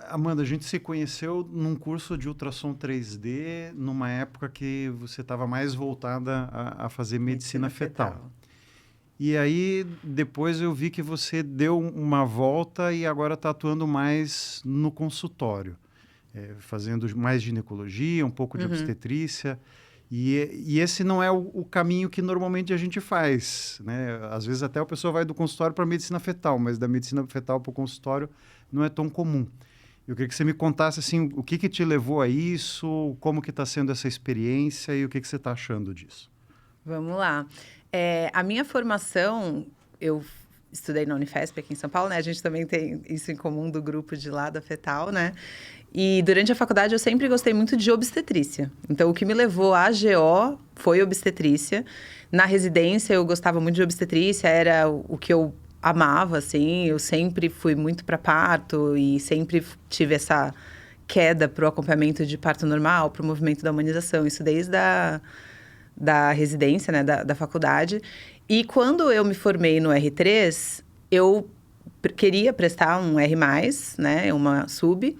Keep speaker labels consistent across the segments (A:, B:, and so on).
A: Amanda, a gente se conheceu num curso de ultrassom 3D, numa época que você estava mais voltada a fazer medicina fetal. E aí, depois eu vi que você deu uma volta e agora está atuando mais no consultório, fazendo mais ginecologia, um pouco de
B: Uhum.
A: obstetrícia. E esse não é o caminho que normalmente a gente faz, né? Às vezes até a pessoa vai do consultório para a medicina fetal, mas da medicina fetal para o consultório não é tão comum. Eu queria que você me contasse assim, o que te levou a isso, como que está sendo essa experiência e o que você está achando disso.
B: Vamos lá. A minha formação, eu estudei na Unifesp aqui em São Paulo, né? A gente também tem isso em comum do grupo de lá da Fetal, né? E durante a faculdade eu sempre gostei muito de obstetrícia. Então, o que me levou à GO foi obstetrícia. Na residência eu gostava muito de obstetrícia, era o que eu amava, assim. Eu sempre fui muito para parto e sempre tive essa queda para o acompanhamento de parto normal, para o movimento da humanização. Isso desde da residência, né, da faculdade. E quando eu me formei no R3, eu queria prestar um R+, né, uma sub,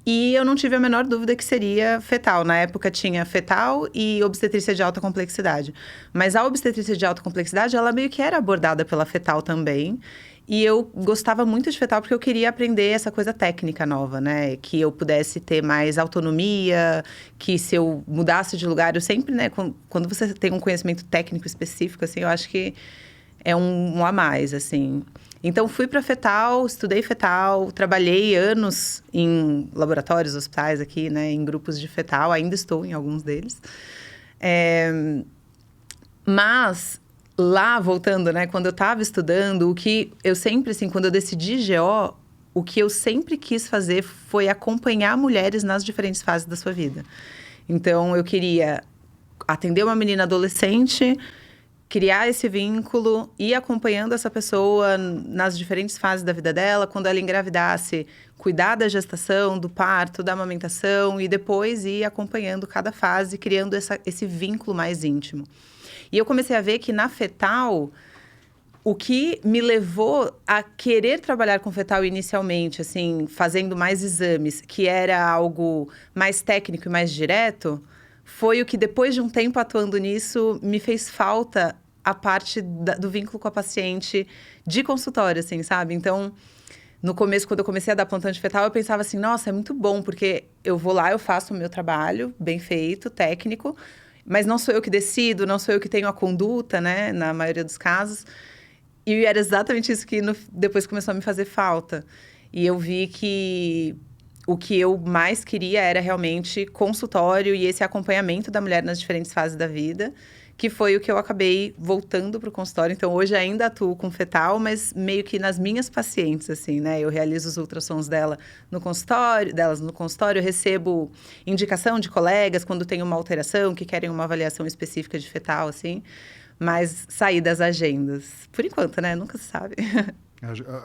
B: e eu não tive a menor dúvida que seria fetal. Na época tinha fetal e obstetrícia de alta complexidade. Mas a obstetrícia de alta complexidade, ela meio que era abordada pela fetal também. E eu gostava muito de fetal porque eu queria aprender essa coisa técnica nova, né? Que eu pudesse ter mais autonomia, que se eu mudasse de lugar, eu sempre, né? Quando você tem um conhecimento técnico específico, assim, eu acho que é um a mais, assim. Então, fui para fetal, estudei fetal, trabalhei anos em laboratórios, hospitais aqui, né? Em grupos de fetal, ainda estou em alguns deles. Mas, lá, voltando, né? Quando eu estava estudando, o que eu sempre, assim, quando eu decidi GO, o que eu sempre quis fazer foi acompanhar mulheres nas diferentes fases da sua vida. Então, eu queria atender uma menina adolescente, criar esse vínculo, ir acompanhando essa pessoa nas diferentes fases da vida dela, quando ela engravidasse, cuidar da gestação, do parto, da amamentação, e depois ir acompanhando cada fase, criando esse vínculo mais íntimo. E eu comecei a ver que na fetal, o que me levou a querer trabalhar com fetal inicialmente, assim, fazendo mais exames, que era algo mais técnico e mais direto, foi o que depois de um tempo atuando nisso, me fez falta a parte do vínculo com a paciente de consultório, assim, sabe? Então, no começo, quando eu comecei a dar plantão de fetal, eu pensava assim, nossa, é muito bom, porque eu vou lá, eu faço o meu trabalho, bem feito, técnico, mas não sou eu que decido, não sou eu que tenho a conduta, né, na maioria dos casos. E era exatamente isso que depois começou a me fazer falta. E eu vi que o que eu mais queria era realmente consultório e esse acompanhamento da mulher nas diferentes fases da vida, que foi o que eu acabei voltando para o consultório. Então, hoje ainda atuo com fetal, mas meio que nas minhas pacientes, assim, né? Eu realizo os ultrassons delas no consultório, eu recebo indicação de colegas quando tem uma alteração, que querem uma avaliação específica de fetal, assim. Mas sair das agendas. Por enquanto, né? Nunca se sabe.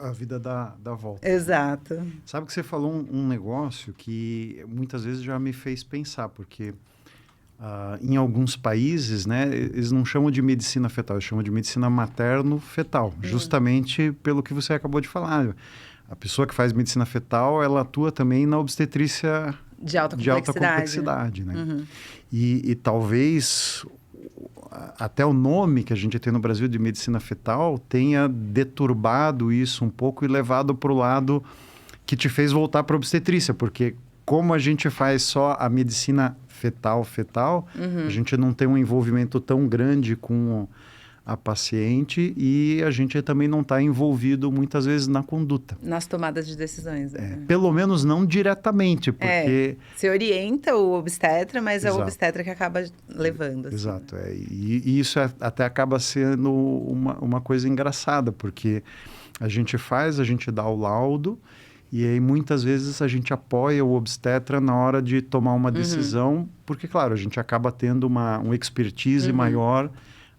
A: A vida dá voltas, né?
B: Exato.
A: Sabe que você falou um negócio que muitas vezes já me fez pensar, porque em alguns países, né, eles não chamam de medicina fetal, eles chamam de medicina materno-fetal, justamente pelo que você acabou de falar. A pessoa que faz medicina fetal, ela atua também na obstetrícia
B: De alta
A: de alta
B: complexidade.
A: complexidade, né? E talvez até o nome que a gente tem no Brasil de medicina fetal tenha deturbado isso um pouco e levado para o lado que te fez voltar para a obstetrícia, porque como a gente faz só a medicina fetal, a gente não tem um envolvimento tão grande com a paciente e a gente também não está envolvido muitas vezes na conduta.
B: Nas tomadas de decisões.
A: Pelo menos não diretamente, porque...
B: Se orienta o obstetra, mas é o
A: Exato.
B: obstetra que acaba levando. Assim,
A: Exato.
B: né?
A: E isso até acaba sendo uma coisa engraçada, porque a gente dá o laudo, e aí muitas vezes a gente apoia o obstetra na hora de tomar uma decisão, porque, claro, a gente acaba tendo uma expertise maior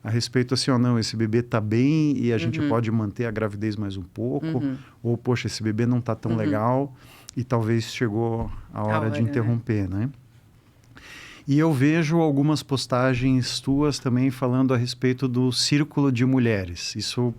A: a respeito assim, não, esse bebê está bem e a gente pode manter a gravidez mais um pouco, ou, poxa, esse bebê não está tão legal e talvez chegou a hora de interromper, né? E eu vejo algumas postagens tuas também falando a respeito do círculo de mulheres. Isso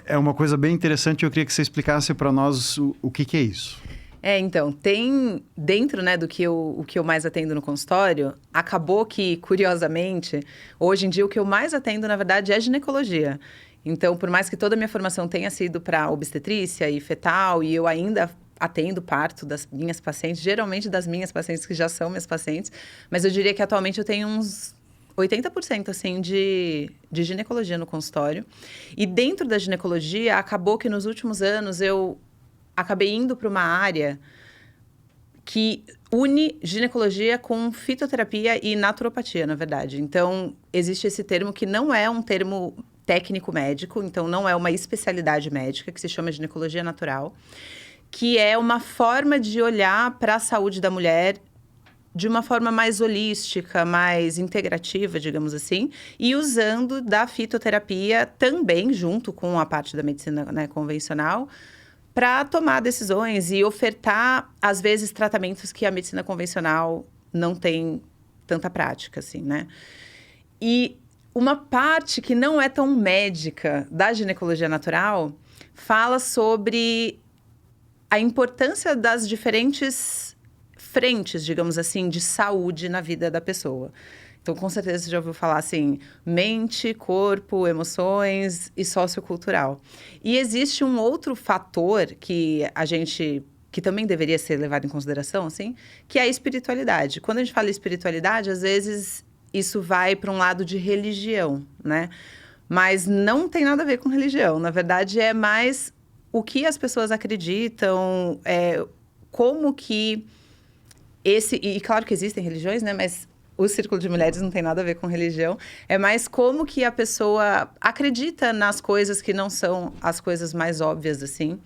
A: é uma coisa bem interessante. Eu queria que você explicasse para nós o que é isso.
B: Então, tem dentro, né, do que o que eu mais atendo no consultório, acabou que, curiosamente, hoje em dia o que eu mais atendo, na verdade, é ginecologia. Então, por mais que toda a minha formação tenha sido para obstetrícia e fetal, e eu ainda atendo parto das minhas pacientes, geralmente das minhas pacientes que já são minhas pacientes, mas eu diria que atualmente eu tenho uns 80% assim de ginecologia no consultório. E dentro da ginecologia, acabou que nos últimos anos eu acabei indo para uma área que une ginecologia com fitoterapia e naturopatia, na verdade. Então, existe esse termo que não é um termo técnico médico, então não é uma especialidade médica, que se chama ginecologia natural, que é uma forma de olhar para a saúde da mulher de uma forma mais holística, mais integrativa, digamos assim, e usando da fitoterapia também junto com a parte da medicina, né, convencional, para tomar decisões e ofertar, às vezes, tratamentos que a medicina convencional não tem tanta prática, assim, né? E uma parte que não é tão médica da ginecologia natural fala sobre a importância das diferentes frentes, digamos assim, de saúde na vida da pessoa. Então, com certeza, você já ouviu falar assim, mente, corpo, emoções e sociocultural. E existe um outro fator que também deveria ser levado em consideração, assim, que é a espiritualidade. Quando a gente fala espiritualidade, às vezes isso vai para um lado de religião, né? Mas não tem nada a ver com religião. Na verdade, é mais o que as pessoas acreditam, como que e claro que existem religiões, né? Mas o Círculo de Mulheres não tem nada a ver com religião. É mais como que a pessoa acredita nas coisas que não são as coisas mais óbvias, assim.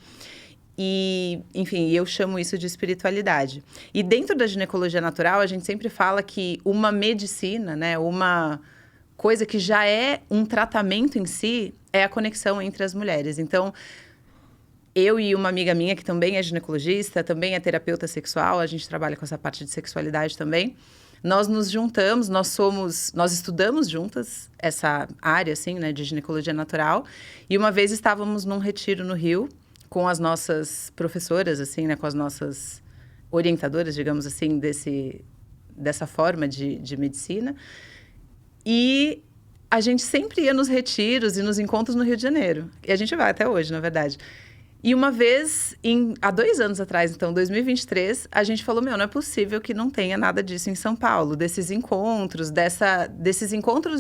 B: E, enfim, eu chamo isso de espiritualidade. E dentro da ginecologia natural, a gente sempre fala que uma medicina, né? Uma coisa que já é um tratamento em si, é a conexão entre as mulheres. Então, eu e uma amiga minha, que também é ginecologista, também é terapeuta sexual, a gente trabalha com essa parte de sexualidade também. Nós nos juntamos, nós estudamos juntas essa área, assim, né, de ginecologia natural. E uma vez estávamos num retiro no Rio, com as nossas professoras, assim, né, com as nossas orientadoras, digamos assim, dessa forma de medicina. E a gente sempre ia nos retiros e nos encontros no Rio de Janeiro. E a gente vai até hoje, na verdade. E uma vez, há 2 anos atrás, então, 2023, a gente falou, não é possível que não tenha nada disso em São Paulo. Desses encontros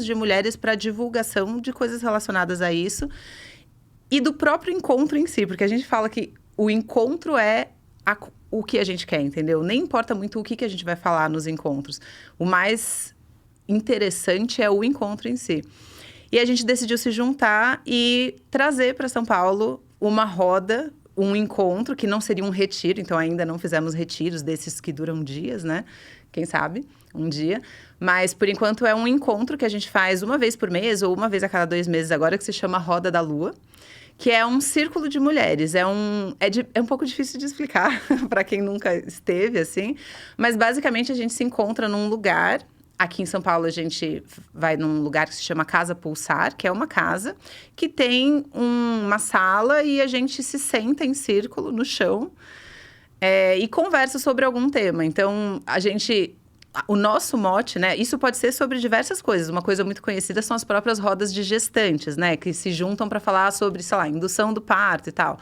B: de mulheres para divulgação de coisas relacionadas a isso. E do próprio encontro em si, porque a gente fala que o encontro é o que a gente quer, entendeu? Nem importa muito o que a gente vai falar nos encontros. O mais interessante é o encontro em si. E a gente decidiu se juntar e trazer para São Paulo uma roda, um encontro, que não seria um retiro, então ainda não fizemos retiros desses que duram dias, né? Quem sabe, um dia. Mas, por enquanto, é um encontro que a gente faz uma vez por mês ou uma vez a cada 2 meses agora, que se chama Roda da Lua, que é um círculo de mulheres. É um pouco difícil de explicar para quem nunca esteve, assim. Mas, basicamente, a gente se encontra num lugar. Aqui em São Paulo, a gente vai num lugar que se chama Casa Pulsar, que é uma casa que tem uma sala e a gente se senta em círculo no chão e conversa sobre algum tema. Então, o nosso mote, né? Isso pode ser sobre diversas coisas. Uma coisa muito conhecida são as próprias rodas de gestantes, né? Que se juntam para falar sobre, sei lá, indução do parto e tal.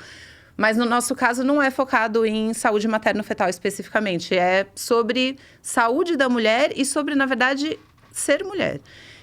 B: Mas no nosso caso não é focado em saúde materno-fetal especificamente. É sobre saúde da mulher e sobre, na verdade, ser mulher.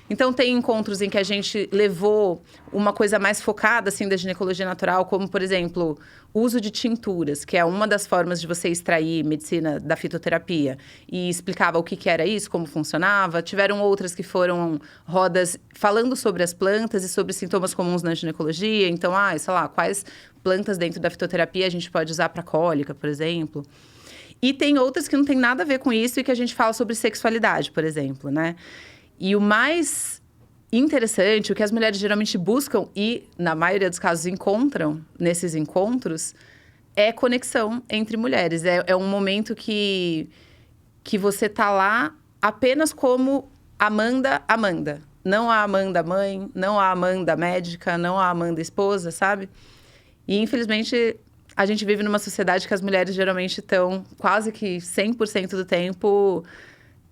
B: Então, tem encontros em que a gente levou uma coisa mais focada, assim, da ginecologia natural, como, por exemplo, o uso de tinturas, que é uma das formas de você extrair medicina da fitoterapia. E explicava o que era isso, como funcionava. Tiveram outras que foram rodas falando sobre as plantas e sobre sintomas comuns na ginecologia. Então, sei lá, quais plantas dentro da fitoterapia a gente pode usar para cólica, por exemplo. E tem outras que não tem nada a ver com isso e que a gente fala sobre sexualidade, por exemplo, né? E o mais interessante, o que as mulheres geralmente buscam e, na maioria dos casos, encontram nesses encontros, é conexão entre mulheres. É um momento que você tá lá apenas como Amanda. Não a Amanda mãe, não a Amanda médica, não a Amanda esposa, sabe? E, infelizmente, a gente vive numa sociedade que as mulheres geralmente estão quase que 100% do tempo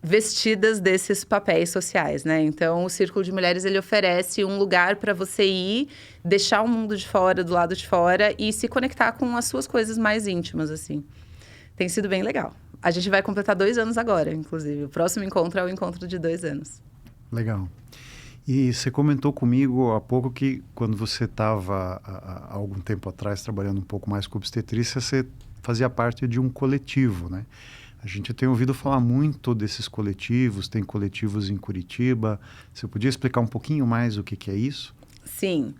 B: vestidas desses papéis sociais, né? Então, o Círculo de Mulheres, ele oferece um lugar para você ir, deixar o mundo de fora, do lado de fora, e se conectar com as suas coisas mais íntimas, assim. Tem sido bem legal. A gente vai completar 2 anos agora, inclusive. O próximo encontro é o encontro de 2 anos.
A: Legal. E você comentou comigo há pouco que quando você estava, há algum tempo atrás, trabalhando um pouco mais com obstetrícia, você fazia parte de um coletivo, né? A gente tem ouvido falar muito desses coletivos, tem coletivos em Curitiba. Você podia explicar um pouquinho mais o que é isso?
B: Sim.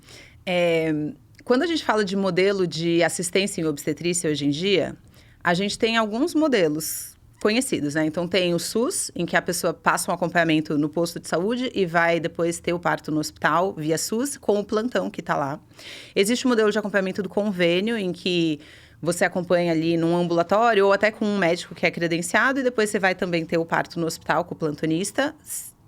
B: Quando a gente fala de modelo de assistência em obstetrícia hoje em dia, a gente tem alguns modelos conhecidos, né? Então, tem o SUS, em que a pessoa passa um acompanhamento no posto de saúde e vai depois ter o parto no hospital via SUS, com o plantão que está lá. Existe o modelo de acompanhamento do convênio, em que você acompanha ali num ambulatório ou até com um médico que é credenciado e depois você vai também ter o parto no hospital com o plantonista,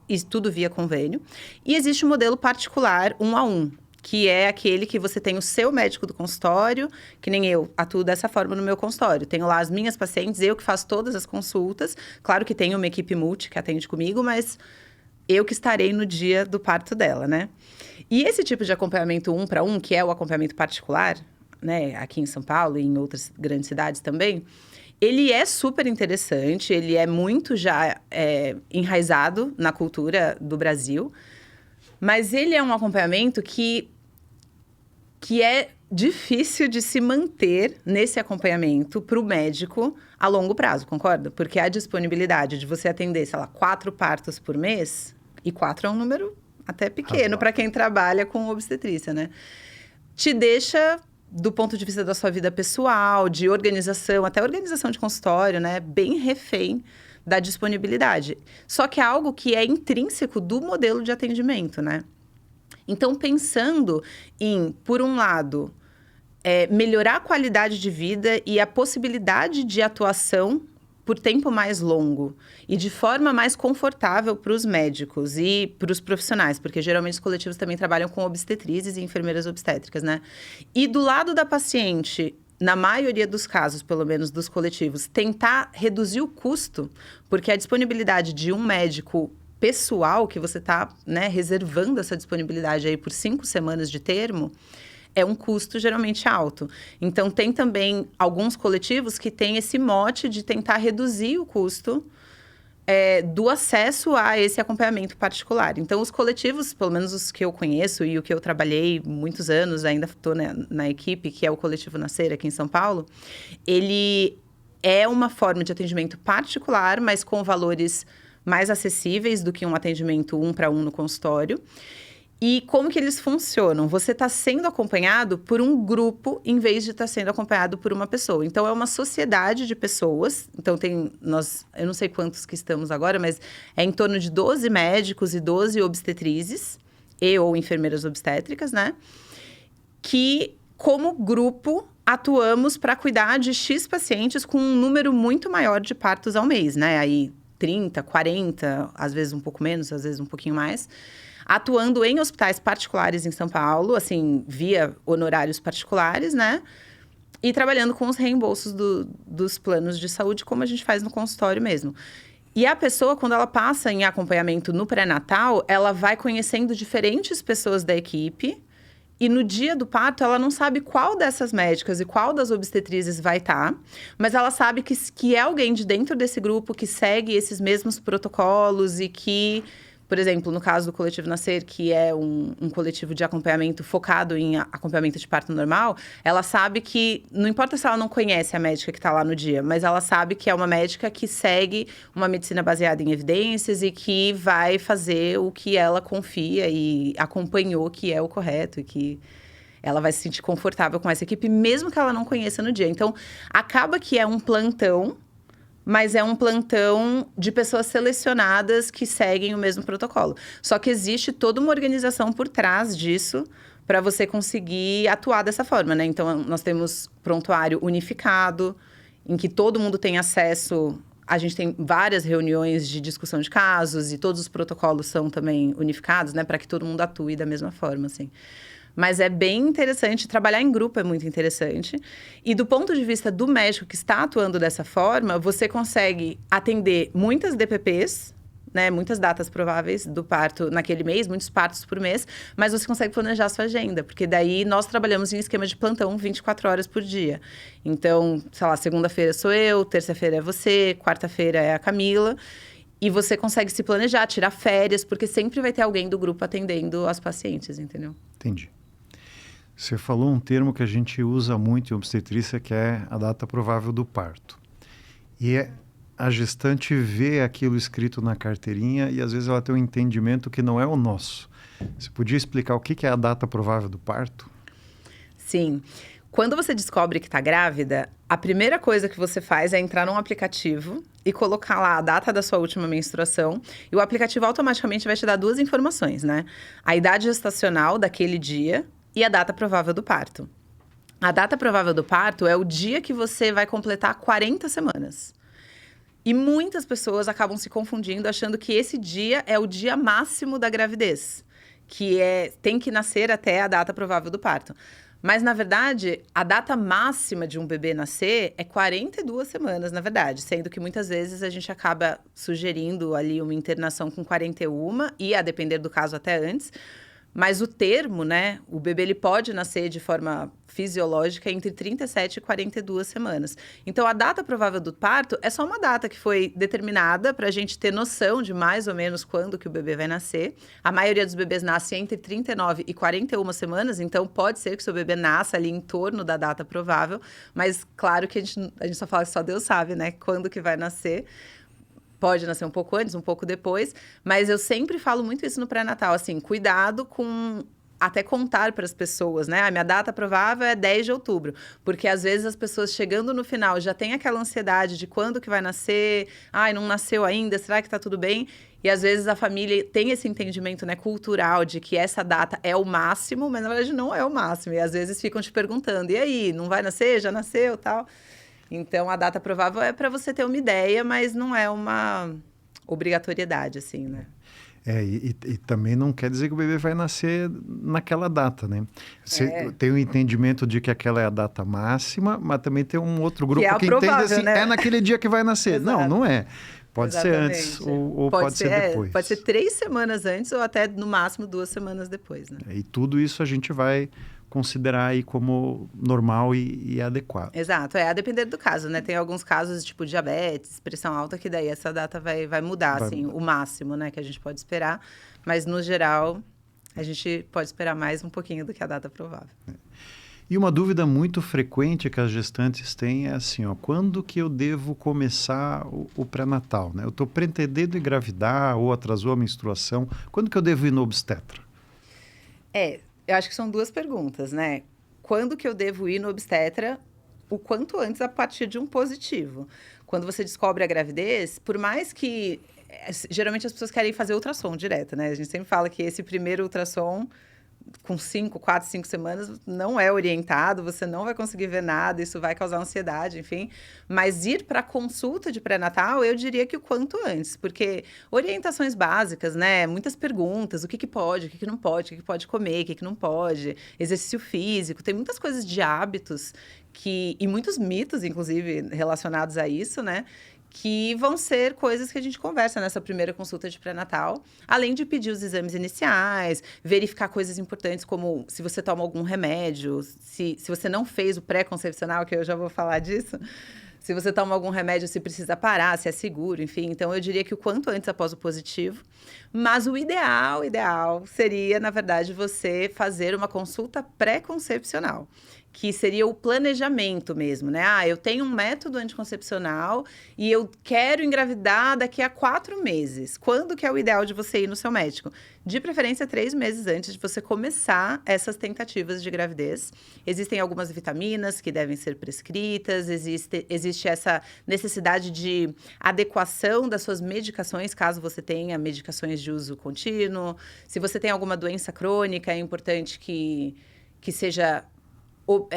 B: e tudo via convênio. E existe o modelo particular 1 a 1, que é aquele que você tem o seu médico do consultório, que nem eu atuo dessa forma no meu consultório. Tenho lá as minhas pacientes, eu que faço todas as consultas. Claro que tem uma equipe multi que atende comigo, mas eu que estarei no dia do parto dela, né? E esse tipo de acompanhamento 1 para 1, que é o acompanhamento particular, né, aqui em São Paulo e em outras grandes cidades também, ele é super interessante, ele é muito já enraizado na cultura do Brasil, mas ele é um acompanhamento que é difícil de se manter nesse acompanhamento para o médico a longo prazo, concorda? Porque a disponibilidade de você atender, sei lá, 4 partos por mês, e 4 é um número até pequeno para quem trabalha com obstetrícia, né? Te deixa, do ponto de vista da sua vida pessoal, de organização, até organização de consultório, né? Bem refém da disponibilidade. Só que é algo que é intrínseco do modelo de atendimento, né? Então, pensando em, por um lado, melhorar a qualidade de vida e a possibilidade de atuação por tempo mais longo e de forma mais confortável para os médicos e para os profissionais, porque geralmente os coletivos também trabalham com obstetrizes e enfermeiras obstétricas, né? E do lado da paciente, na maioria dos casos, pelo menos dos coletivos, tentar reduzir o custo, porque a disponibilidade de um médico pessoal, que você está, né, reservando essa disponibilidade aí por 5 semanas de termo, é um custo geralmente alto. Então, tem também alguns coletivos que têm esse mote de tentar reduzir o custo do acesso a esse acompanhamento particular. Então, os coletivos, pelo menos os que eu conheço e o que eu trabalhei muitos anos, ainda estou na equipe, que é o Coletivo Nascer aqui em São Paulo, ele é uma forma de atendimento particular, mas com valores mais acessíveis do que um atendimento 1 para 1 no consultório. E como que eles funcionam? Você está sendo acompanhado por um grupo, em vez de estar sendo acompanhado por uma pessoa. Então, é uma sociedade de pessoas. Então, eu não sei quantos que estamos agora, mas é em torno de 12 médicos e 12 obstetrizes, ou enfermeiras obstétricas, né? Que, como grupo, atuamos para cuidar de X pacientes com um número muito maior de partos ao mês, né? Aí, 30, 40, às vezes um pouco menos, às vezes um pouquinho mais, atuando em hospitais particulares em São Paulo, assim, via honorários particulares, né? E trabalhando com os reembolsos dos planos de saúde, como a gente faz no consultório mesmo. E a pessoa, quando ela passa em acompanhamento no pré-natal, ela vai conhecendo diferentes pessoas da equipe. E no dia do parto, ela não sabe qual dessas médicas e qual das obstetrizes vai estar, mas ela sabe que é alguém de dentro desse grupo que segue esses mesmos protocolos e que, por exemplo, no caso do Coletivo Nascer, que é um coletivo de acompanhamento focado em acompanhamento de parto normal, ela sabe que, não importa se ela não conhece a médica que está lá no dia, mas ela sabe que é uma médica que segue uma medicina baseada em evidências e que vai fazer o que ela confia e acompanhou que é o correto e que ela vai se sentir confortável com essa equipe, mesmo que ela não conheça no dia. Então, acaba que é um plantão, mas é um plantão de pessoas selecionadas que seguem o mesmo protocolo. Só que existe toda uma organização por trás disso para você conseguir atuar dessa forma, né? Então, nós temos prontuário unificado, em que todo mundo tem acesso. A gente tem várias reuniões de discussão de casos e todos os protocolos são também unificados, né? Para que todo mundo atue da mesma forma, assim. Mas é bem interessante, trabalhar em grupo é muito interessante. E do ponto de vista do médico que está atuando dessa forma, você consegue atender muitas DPPs, né, muitas datas prováveis do parto naquele mês, muitos partos por mês, mas você consegue planejar a sua agenda, porque daí nós trabalhamos em esquema de plantão 24 horas por dia. Então, sei lá, segunda-feira sou eu, terça-feira é você, quarta-feira é a Camila, e você consegue se planejar, tirar férias, porque sempre vai ter alguém do grupo atendendo as pacientes, entendeu?
A: Entendi. Você falou um termo que a gente usa muito em obstetrícia, que é a data provável do parto. E a gestante vê aquilo escrito na carteirinha e às vezes ela tem um entendimento que não é o nosso. Você podia explicar o que é a data provável do parto?
B: Sim. Quando você descobre que está grávida, a primeira coisa que você faz é entrar num aplicativo e colocar lá a data da sua última menstruação. E o aplicativo automaticamente vai te dar 2 informações, né? A idade gestacional daquele dia e a data provável do parto. A data provável do parto é o dia que você vai completar 40 semanas. E muitas pessoas acabam se confundindo, achando que esse dia é o dia máximo da gravidez, que tem que nascer até a data provável do parto. Mas, na verdade, a data máxima de um bebê nascer é 42 semanas, na verdade. Sendo que, muitas vezes, a gente acaba sugerindo ali uma internação com 41 e, a depender do caso, até antes. Mas o termo, né, o bebê ele pode nascer de forma fisiológica entre 37 e 42 semanas. Então, a data provável do parto é só uma data que foi determinada para a gente ter noção de mais ou menos quando que o bebê vai nascer. A maioria dos bebês nasce entre 39 e 41 semanas, então pode ser que o seu bebê nasça ali em torno da data provável, mas claro que a gente só fala que só Deus sabe, né, quando que vai nascer. Pode nascer um pouco antes, um pouco depois, mas eu sempre falo muito isso no pré-natal, assim, cuidado com até contar para as pessoas, né? A minha data provável é 10 de outubro, porque às vezes as pessoas chegando no final já tem aquela ansiedade de quando que vai nascer, ai, não nasceu ainda, será que tá tudo bem? E às vezes a família tem esse entendimento, né, cultural de que essa data é o máximo, mas na verdade não é o máximo, e às vezes ficam te perguntando, e aí, não vai nascer? Já nasceu, tal? Então, a data provável é para você ter uma ideia, mas não é uma obrigatoriedade, assim, né?
A: E também não quer dizer que o bebê vai nascer naquela data, né? Você tem o entendimento de que aquela é a data máxima, mas também tem um outro grupo que entende assim, né? É naquele dia que vai nascer. Não, não é. Pode ser antes ou pode ser depois.
B: Pode ser 3 semanas antes ou até, no máximo, 2 semanas depois, né?
A: E tudo isso a gente vai considerar aí como normal e adequado.
B: Exato, a depender do caso, né? Tem alguns casos, tipo diabetes, pressão alta, que daí essa data vai mudar, assim, o máximo, né? Que a gente pode esperar. Mas, no geral, a gente pode esperar mais um pouquinho do que a data provável.
A: E uma dúvida muito frequente que as gestantes têm é assim, ó, quando que eu devo começar o pré-natal, né? Eu estou pretendendo engravidar ou atrasou a menstruação, quando que eu devo ir no obstetra?
B: Eu acho que são 2 perguntas, né? Quando que eu devo ir no obstetra? O quanto antes, a partir de um positivo. Quando você descobre a gravidez, por mais que... Geralmente as pessoas querem fazer ultrassom direto, né? A gente sempre fala que esse primeiro ultrassom, com 4, 5 semanas, não é orientado, você não vai conseguir ver nada, isso vai causar ansiedade, enfim. Mas ir para a consulta de pré-natal, eu diria que o quanto antes, porque orientações básicas, né? Muitas perguntas, o que pode, o que não pode, o que pode comer, o que não pode, exercício físico, tem muitas coisas de hábitos e muitos mitos, inclusive, relacionados a isso, né? Que vão ser coisas que a gente conversa nessa primeira consulta de pré-natal, além de pedir os exames iniciais, verificar coisas importantes como se você toma algum remédio, se você não fez o pré-concepcional, que eu já vou falar disso, se você toma algum remédio, se precisa parar, se é seguro, enfim. Então, eu diria que o quanto antes após o positivo. Mas o ideal seria, na verdade, você fazer uma consulta pré-concepcional, que seria o planejamento mesmo, né? Eu tenho um método anticoncepcional e eu quero engravidar daqui a 4 meses. Quando que é o ideal de você ir no seu médico? De preferência, 3 meses antes de você começar essas tentativas de gravidez. Existem algumas vitaminas que devem ser prescritas, existe essa necessidade de adequação das suas medicações, caso você tenha medicações de uso contínuo. Se você tem alguma doença crônica, é importante que seja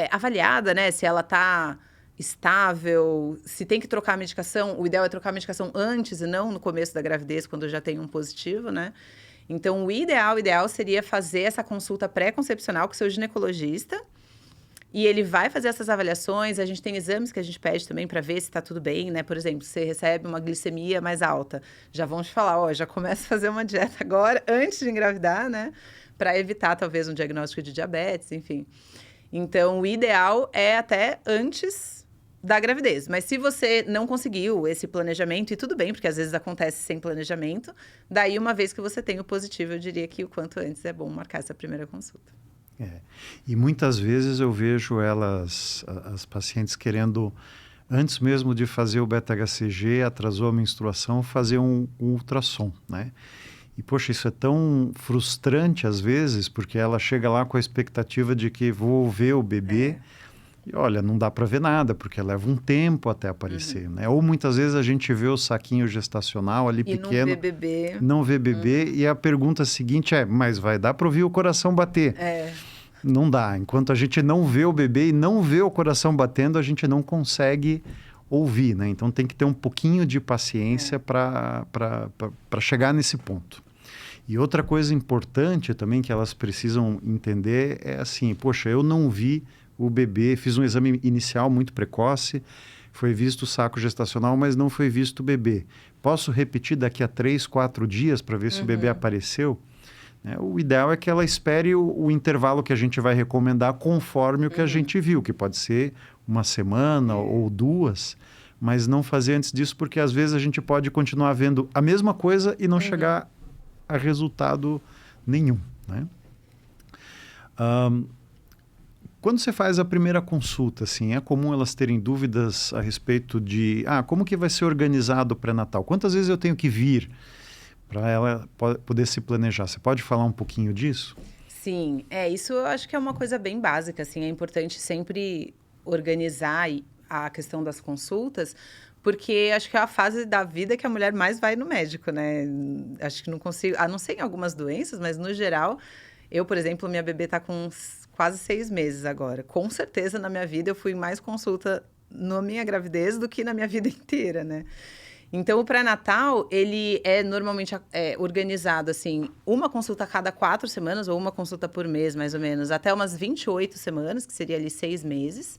B: avaliada, né? Se ela está estável, se tem que trocar a medicação, o ideal é trocar a medicação antes e não no começo da gravidez, quando já tem um positivo, né? Então, o ideal seria fazer essa consulta pré-concepcional com o seu ginecologista. E ele vai fazer essas avaliações. A gente tem exames que a gente pede também para ver se está tudo bem, né? Por exemplo, você recebe uma glicemia mais alta. Já vão te falar, ó, já começa a fazer uma dieta agora, antes de engravidar, né? Para evitar, talvez, um diagnóstico de diabetes, enfim. Então, o ideal é até antes da gravidez. Mas se você não conseguiu esse planejamento, e tudo bem, porque às vezes acontece sem planejamento, daí uma vez que você tem o positivo, eu diria que o quanto antes é bom marcar essa primeira consulta.
A: E muitas vezes eu vejo as pacientes querendo, antes mesmo de fazer o beta-HCG, atrasou a menstruação, fazer um ultrassom, né? E, poxa, isso é tão frustrante às vezes, porque ela chega lá com a expectativa de que vou ver o bebê e, olha, não dá para ver nada, porque leva um tempo até aparecer, né? Ou muitas vezes a gente vê o saquinho gestacional ali pequeno, não vê bebê, e a pergunta seguinte é, mas vai dar para ouvir o coração bater? Não dá. Enquanto a gente não vê o bebê e não vê o coração batendo, a gente não consegue ouvir, né? Então tem que ter um pouquinho de paciência para chegar nesse ponto. E outra coisa importante também que elas precisam entender é assim, poxa, eu não vi o bebê, fiz um exame inicial muito precoce, foi visto o saco gestacional, mas não foi visto o bebê. Posso repetir daqui a 3, 4 dias para ver se o bebê apareceu? O ideal é que ela espere o intervalo que a gente vai recomendar conforme o que a gente viu, que pode ser uma semana ou 2, mas não fazer antes disso, porque às vezes a gente pode continuar vendo a mesma coisa e não chegar a resultado nenhum, né? Quando você faz a primeira consulta, assim, é comum elas terem dúvidas a respeito de como que vai ser organizado o pré-natal? Quantas vezes eu tenho que vir para ela poder se planejar? Você pode falar um pouquinho disso?
B: Sim, isso eu acho que é uma coisa bem básica, assim, é importante sempre organizar a questão das consultas, porque acho que é a fase da vida que a mulher mais vai no médico, né? Acho que não consigo, a não ser em algumas doenças, mas no geral, eu, por exemplo, minha bebê está com quase 6 meses agora. Com certeza, na minha vida, eu fui mais consulta na minha gravidez do que na minha vida inteira, né? Então, o pré-natal, ele é normalmente organizado, assim, uma consulta a cada 4 semanas, ou uma consulta por mês, mais ou menos, até umas 28 semanas, que seria ali 6 meses.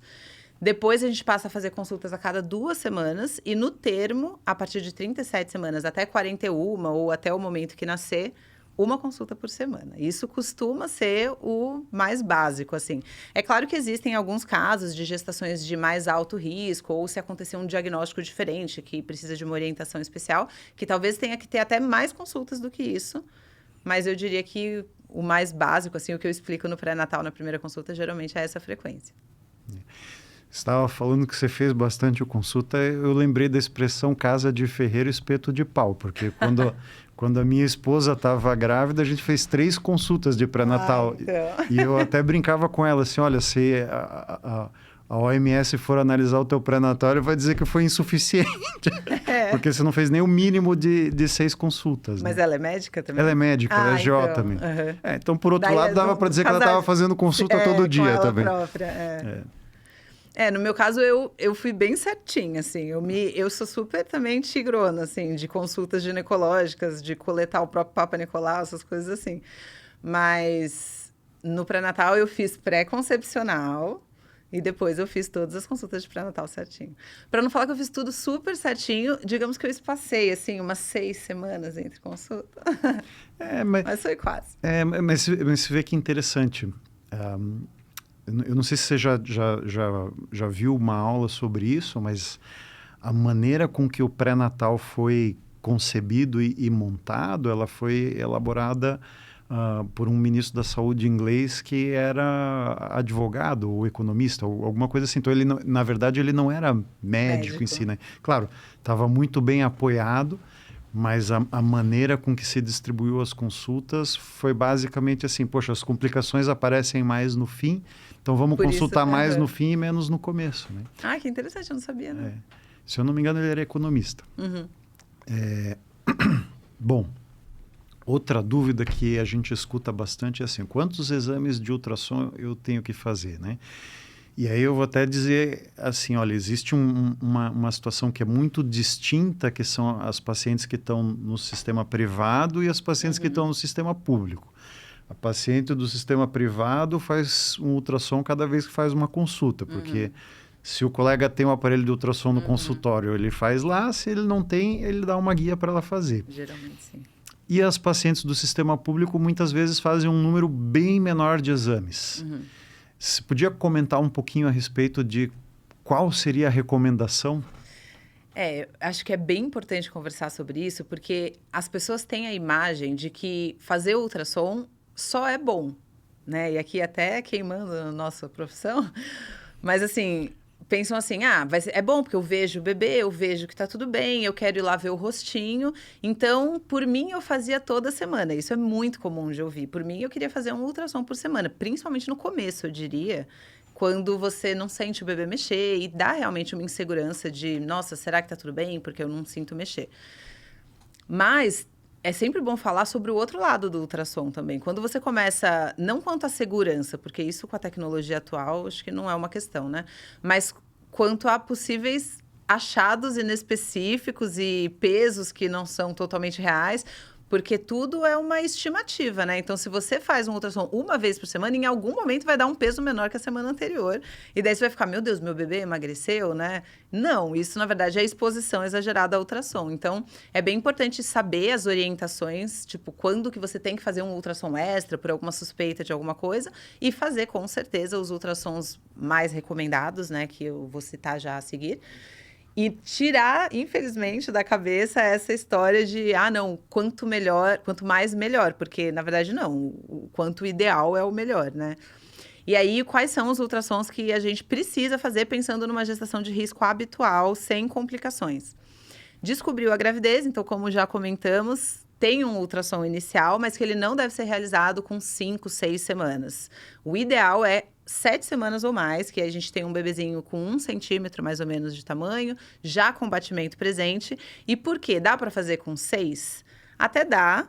B: Depois, a gente passa a fazer consultas a cada 2 semanas, e no termo, a partir de 37 semanas até 41, ou até o momento que nascer, uma consulta por semana. Isso costuma ser o mais básico, assim. É claro que existem alguns casos de gestações de mais alto risco, ou se acontecer um diagnóstico diferente, que precisa de uma orientação especial, que talvez tenha que ter até mais consultas do que isso. Mas eu diria que o mais básico, assim, o que eu explico no pré-natal na primeira consulta, geralmente é essa frequência.
A: Você estava falando que você fez bastante consulta, eu lembrei da expressão casa de ferreiro, espeto de pau, porque quando a minha esposa estava grávida, a gente fez 3 consultas de pré-natal.
B: Então.
A: E eu até brincava com ela assim, olha, se a OMS for analisar o teu pré-natal, vai dizer que foi insuficiente. Porque você não fez nem o mínimo de 6 consultas.
B: Mas
A: né?
B: ela é médica também?
A: Ela é médica, ela é GO também. Então, por outro lado, dava para dizer que ela estava fazendo consulta todo dia
B: com ela
A: também.
B: Própria, no meu caso, eu fui bem certinha, assim. Eu sou super também tigrona, assim, de consultas ginecológicas, de coletar o próprio Papa Nicolau, essas coisas assim. Mas no pré-natal eu fiz pré-concepcional e depois eu fiz todas as consultas de pré-natal certinho. Para não falar que eu fiz tudo super certinho, digamos que eu espacei, assim, umas 6 semanas entre consulta. Mas foi quase.
A: Mas você vê que interessante. Eu não sei se você já viu uma aula sobre isso, mas a maneira com que o pré-natal foi concebido e montado, ela foi elaborada por um ministro da saúde inglês que era advogado ou economista, ou alguma coisa assim. Então, na verdade, ele não era médico em si, né? Claro, estava muito bem apoiado, mas a maneira com que se distribuiu as consultas foi basicamente assim, poxa, as complicações aparecem mais no fim, então vamos consultar mais no fim e menos no começo, né?
B: Que interessante, eu não sabia, né?
A: Se eu não me engano, ele era economista. Bom, outra dúvida que a gente escuta bastante é assim, quantos exames de ultrassom eu tenho que fazer, né? E aí eu vou até dizer assim, olha, existe uma situação que é muito distinta, que são as pacientes que estão no sistema privado e as pacientes que estão no sistema público. A paciente do sistema privado faz um ultrassom cada vez que faz uma consulta, porque se o colega tem um aparelho de ultrassom no consultório, ele faz lá, se ele não tem, ele dá uma guia para ela fazer.
B: Geralmente, sim.
A: E as pacientes do sistema público muitas vezes fazem um número bem menor de exames. Você podia comentar um pouquinho a respeito de qual seria a recomendação?
B: Acho que é bem importante conversar sobre isso, porque as pessoas têm a imagem de que fazer ultrassom só é bom, né? E aqui até queimando a nossa profissão, mas assim, pensam assim, é bom porque eu vejo o bebê, eu vejo que tá tudo bem, eu quero ir lá ver o rostinho, então, por mim, eu fazia toda semana. Isso é muito comum de ouvir. Por mim, eu queria fazer um ultrassom por semana, principalmente no começo, eu diria, quando você não sente o bebê mexer e dá realmente uma insegurança de, nossa, será que tá tudo bem? Porque eu não sinto mexer. Mas é sempre bom falar sobre o outro lado do ultrassom também. Quando você começa, não quanto à segurança, porque isso com a tecnologia atual, acho que não é uma questão, né? Mas quanto a possíveis achados inespecíficos e pesos que não são totalmente reais, porque tudo é uma estimativa, né? Então, se você faz um ultrassom uma vez por semana, em algum momento vai dar um peso menor que a semana anterior. E daí você vai ficar, meu Deus, meu bebê emagreceu, né? Não, isso na verdade é exposição exagerada ao ultrassom. Então, é bem importante saber as orientações, tipo, quando que você tem que fazer um ultrassom extra por alguma suspeita de alguma coisa e fazer, com certeza, os ultrassons mais recomendados, né? Que eu vou citar já a seguir. E tirar, infelizmente, da cabeça essa história de, não, quanto melhor, quanto mais melhor, porque, na verdade, não, o quanto ideal é o melhor, né? E aí, quais são os ultrassons que a gente precisa fazer pensando numa gestação de risco habitual, sem complicações? Descobriu a gravidez, então, como já comentamos, tem um ultrassom inicial, mas que ele não deve ser realizado com 5, 6 semanas. O ideal é 7 semanas ou mais, que a gente tem um bebezinho com 1 centímetro, mais ou menos, de tamanho, já com batimento presente. E por quê? Dá para fazer com 6? Até dá,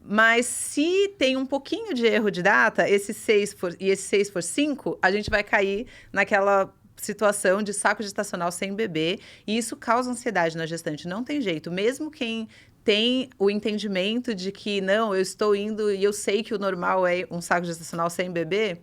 B: mas se tem um pouquinho de erro de data, esse 6 for 5, a gente vai cair naquela situação de saco gestacional sem bebê, e isso causa ansiedade na gestante. Não tem jeito, mesmo quem tem o entendimento de que, não, eu estou indo e eu sei que o normal é um saco gestacional sem bebê,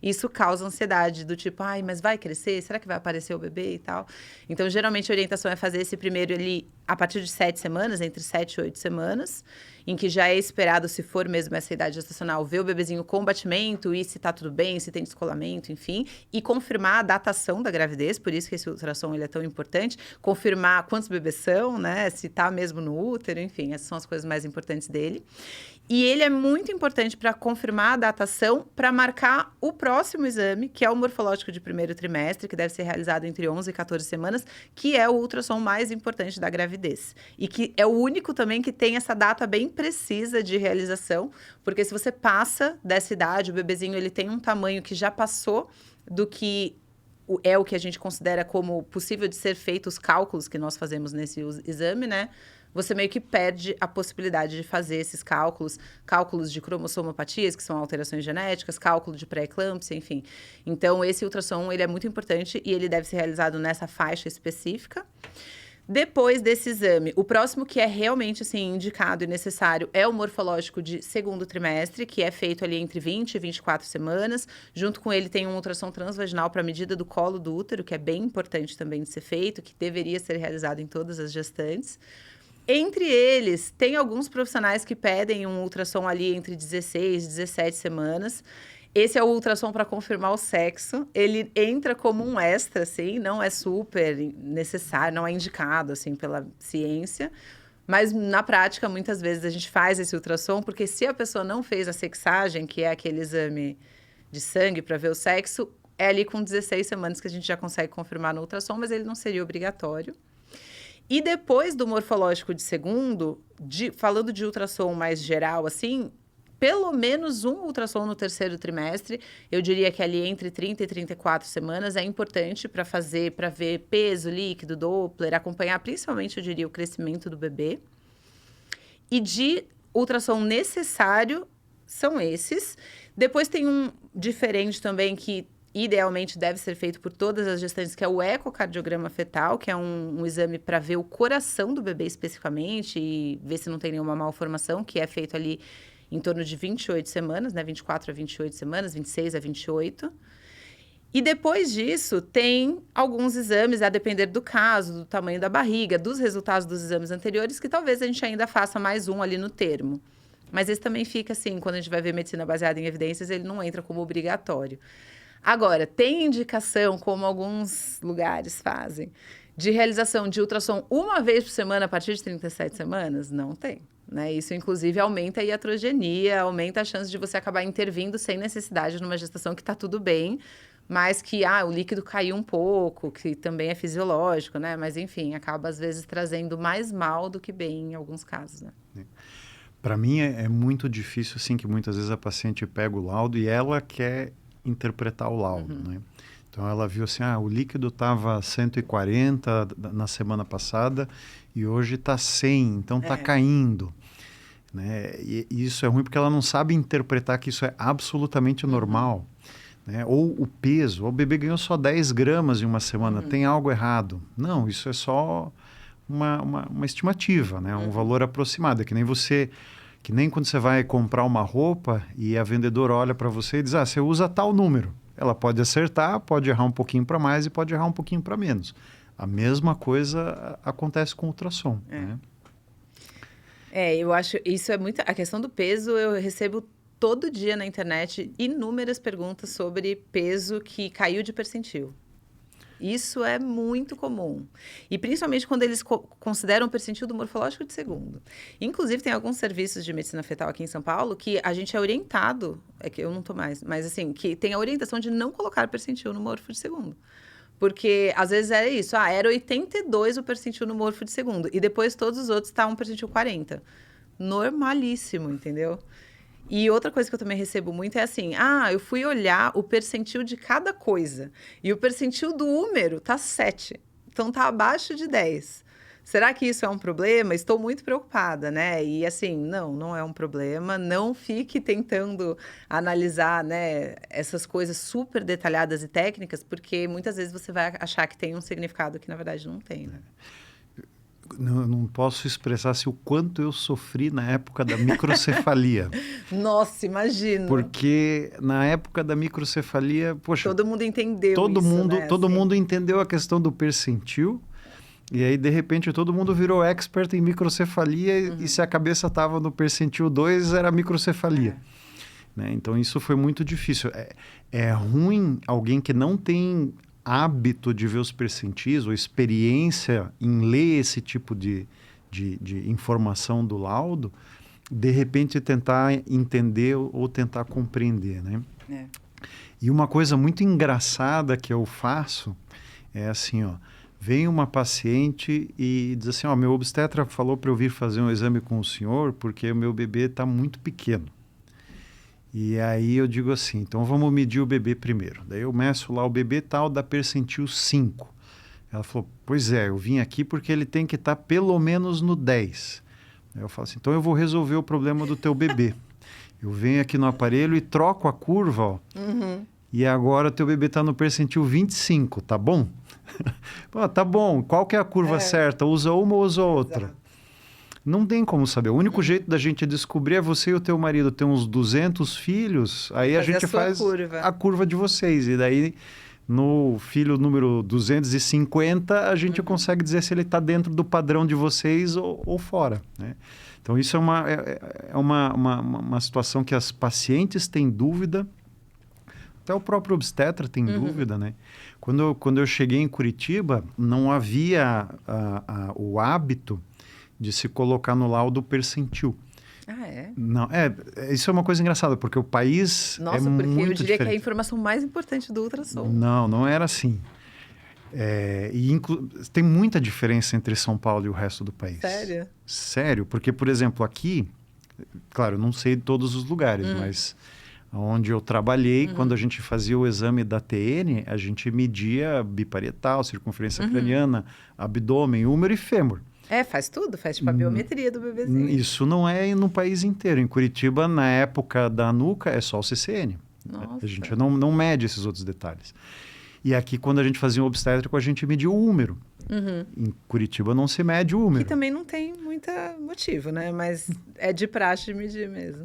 B: isso causa ansiedade, do tipo, mas vai crescer? Será que vai aparecer o bebê e tal? Então, geralmente, a orientação é fazer esse primeiro ali a partir de 7 semanas, entre 7 e 8 semanas, em que já é esperado, se for mesmo essa idade gestacional, ver o bebezinho com batimento e se tá tudo bem, se tem descolamento, enfim, e confirmar a datação da gravidez, por isso que esse ultrassom ele é tão importante, confirmar quantos bebês são, né, se tá mesmo no útero, enfim, essas são as coisas mais importantes dele. E ele é muito importante para confirmar a datação, para marcar o próximo exame, que é o morfológico de primeiro trimestre, que deve ser realizado entre 11 e 14 semanas, que é o ultrassom mais importante da gravidez. E que é o único também que tem essa data bem precisa de realização, porque se você passa dessa idade, o bebezinho ele tem um tamanho que já passou do que é o que a gente considera como possível de ser feito os cálculos que nós fazemos nesse exame, né? Você meio que perde a possibilidade de fazer esses cálculos de cromossomopatias, que são alterações genéticas, cálculo de pré-eclâmpsia, enfim. Então, esse ultrassom, ele é muito importante e ele deve ser realizado nessa faixa específica. Depois desse exame, o próximo que é realmente, assim, indicado e necessário é o morfológico de segundo trimestre, que é feito ali entre 20 e 24 semanas. Junto com ele tem um ultrassom transvaginal para a medida do colo do útero, que é bem importante também de ser feito, que deveria ser realizado em todas as gestantes. Entre eles, tem alguns profissionais que pedem um ultrassom ali entre 16 e 17 semanas. Esse é o ultrassom para confirmar o sexo. Ele entra como um extra, assim, não é super necessário, não é indicado, assim, pela ciência. Mas, na prática, muitas vezes a gente faz esse ultrassom, porque se a pessoa não fez a sexagem, que é aquele exame de sangue para ver o sexo, é ali com 16 semanas que a gente já consegue confirmar no ultrassom, mas ele não seria obrigatório. E depois do morfológico de segundo, falando de ultrassom mais geral, assim, pelo menos um ultrassom no terceiro trimestre, eu diria que ali entre 30 e 34 semanas é importante para ver peso, líquido, Doppler, acompanhar principalmente, eu diria, o crescimento do bebê. E de ultrassom necessário são esses. Depois tem um diferente também que idealmente deve ser feito por todas as gestantes, que é o ecocardiograma fetal, que é um exame para ver o coração do bebê especificamente e ver se não tem nenhuma malformação, que é feito ali em torno de 28 semanas, né? 24 a 28 semanas, 26 a 28. E depois disso, tem alguns exames, a depender do caso, do tamanho da barriga, dos resultados dos exames anteriores, que talvez a gente ainda faça mais um ali no termo. Mas esse também fica assim, quando a gente vai ver medicina baseada em evidências, ele não entra como obrigatório. Agora, tem indicação, como alguns lugares fazem, de realização de ultrassom uma vez por semana a partir de 37 semanas? Não tem. Né? Isso, inclusive, aumenta a iatrogenia, aumenta a chance de você acabar intervindo sem necessidade numa gestação que está tudo bem, mas que o líquido caiu um pouco, que também é fisiológico, né? Mas, enfim, acaba, às vezes, trazendo mais mal do que bem em alguns casos, né?
A: Para mim, é muito difícil, assim, que muitas vezes a paciente pega o laudo e ela quer interpretar o laudo, né? Então, ela viu assim, o líquido estava 140 na semana passada e hoje está 100, então está caindo. Né? E isso é ruim porque ela não sabe interpretar que isso é absolutamente normal. Né? Ou o peso, o bebê ganhou só 10 gramas em uma semana, tem algo errado. Não, isso é só uma estimativa, né? Um valor aproximado. É que nem quando você vai comprar uma roupa e a vendedora olha para você e diz, você usa tal número. Ela pode acertar, pode errar um pouquinho para mais e pode errar um pouquinho para menos. A mesma coisa acontece com o ultrassom. Né?
B: Eu acho, isso é muito... A questão do peso, eu recebo todo dia na internet inúmeras perguntas sobre peso que caiu de percentil. Isso é muito comum. E principalmente quando eles consideram o percentil do morfológico de segundo. Inclusive, tem alguns serviços de medicina fetal aqui em São Paulo que a gente é orientado, é que eu não tô mais, mas assim, que tem a orientação de não colocar percentil no morfo de segundo. Porque, às vezes, era isso. Era 82 o percentil no morfo de segundo. E depois, todos os outros estavam percentil 40. Normalíssimo, entendeu? E outra coisa que eu também recebo muito é assim, eu fui olhar o percentil de cada coisa. E o percentil do húmero tá 7. Então, tá abaixo de 10. Será que isso é um problema? Estou muito preocupada, né? E assim, não é um problema. Não fique tentando analisar, né, essas coisas super detalhadas e técnicas, porque muitas vezes você vai achar que tem um significado que, na verdade, não tem, né?
A: Não posso expressar o quanto eu sofri na época da microcefalia.
B: Nossa, imagino.
A: Porque na época da microcefalia, poxa...
B: Todo mundo entendeu
A: todo mundo entendeu a questão do percentil. E aí, de repente, todo mundo virou expert em microcefalia e se a cabeça estava no percentil 2, era microcefalia. Né? Então, isso foi muito difícil. É ruim alguém que não tem hábito de ver os percentis ou experiência em ler esse tipo de informação do laudo, de repente tentar entender ou tentar compreender, né? E uma coisa muito engraçada que eu faço é assim, vem uma paciente e diz assim, meu obstetra falou para eu vir fazer um exame com o senhor porque o meu bebê está muito pequeno. E aí eu digo assim, então vamos medir o bebê primeiro. Daí eu meço lá o bebê tal da percentil 5. Ela falou, pois eu vim aqui porque ele tem que estar pelo menos no 10. Aí eu falo assim, então eu vou resolver o problema do teu bebê. Eu venho aqui no aparelho e troco a curva, e agora teu bebê está no percentil 25, tá bom? Tá bom, qual que é a curva certa? Usa uma ou usa outra? Exato. Não tem como saber. O único jeito da gente descobrir é você e o teu marido ter uns 200 filhos, aí a gente faz a curva de vocês. E daí, no filho número 250, a gente consegue dizer se ele está dentro do padrão de vocês ou fora. Né? Então, isso é uma situação que as pacientes têm dúvida, até o próprio obstetra tem dúvida. Né? Quando eu cheguei em Curitiba, não havia o hábito de se colocar no laudo percentil. Não, isso é uma coisa engraçada, porque o país
B: Nossa,
A: é muito
B: porque eu diria
A: diferente.
B: que é a informação mais importante do ultrassom.
A: Não era assim. Tem muita diferença entre São Paulo e o resto do país.
B: Sério?
A: Sério, porque, por exemplo, aqui, claro, eu não sei de todos os lugares, mas onde eu trabalhei, quando a gente fazia o exame da TN, a gente media biparietal, circunferência craniana, abdômen, úmero e fêmur.
B: Faz tudo, faz tipo a biometria do bebezinho.
A: Isso não é no país inteiro. Em Curitiba, na época da nuca, é só o CCN.
B: Nossa.
A: A gente não mede esses outros detalhes. E aqui, quando a gente fazia um obstétrico, a gente media o úmero. Em Curitiba não se mede o úmero.
B: Que também não tem muito motivo, né? Mas é de praxe de medir mesmo.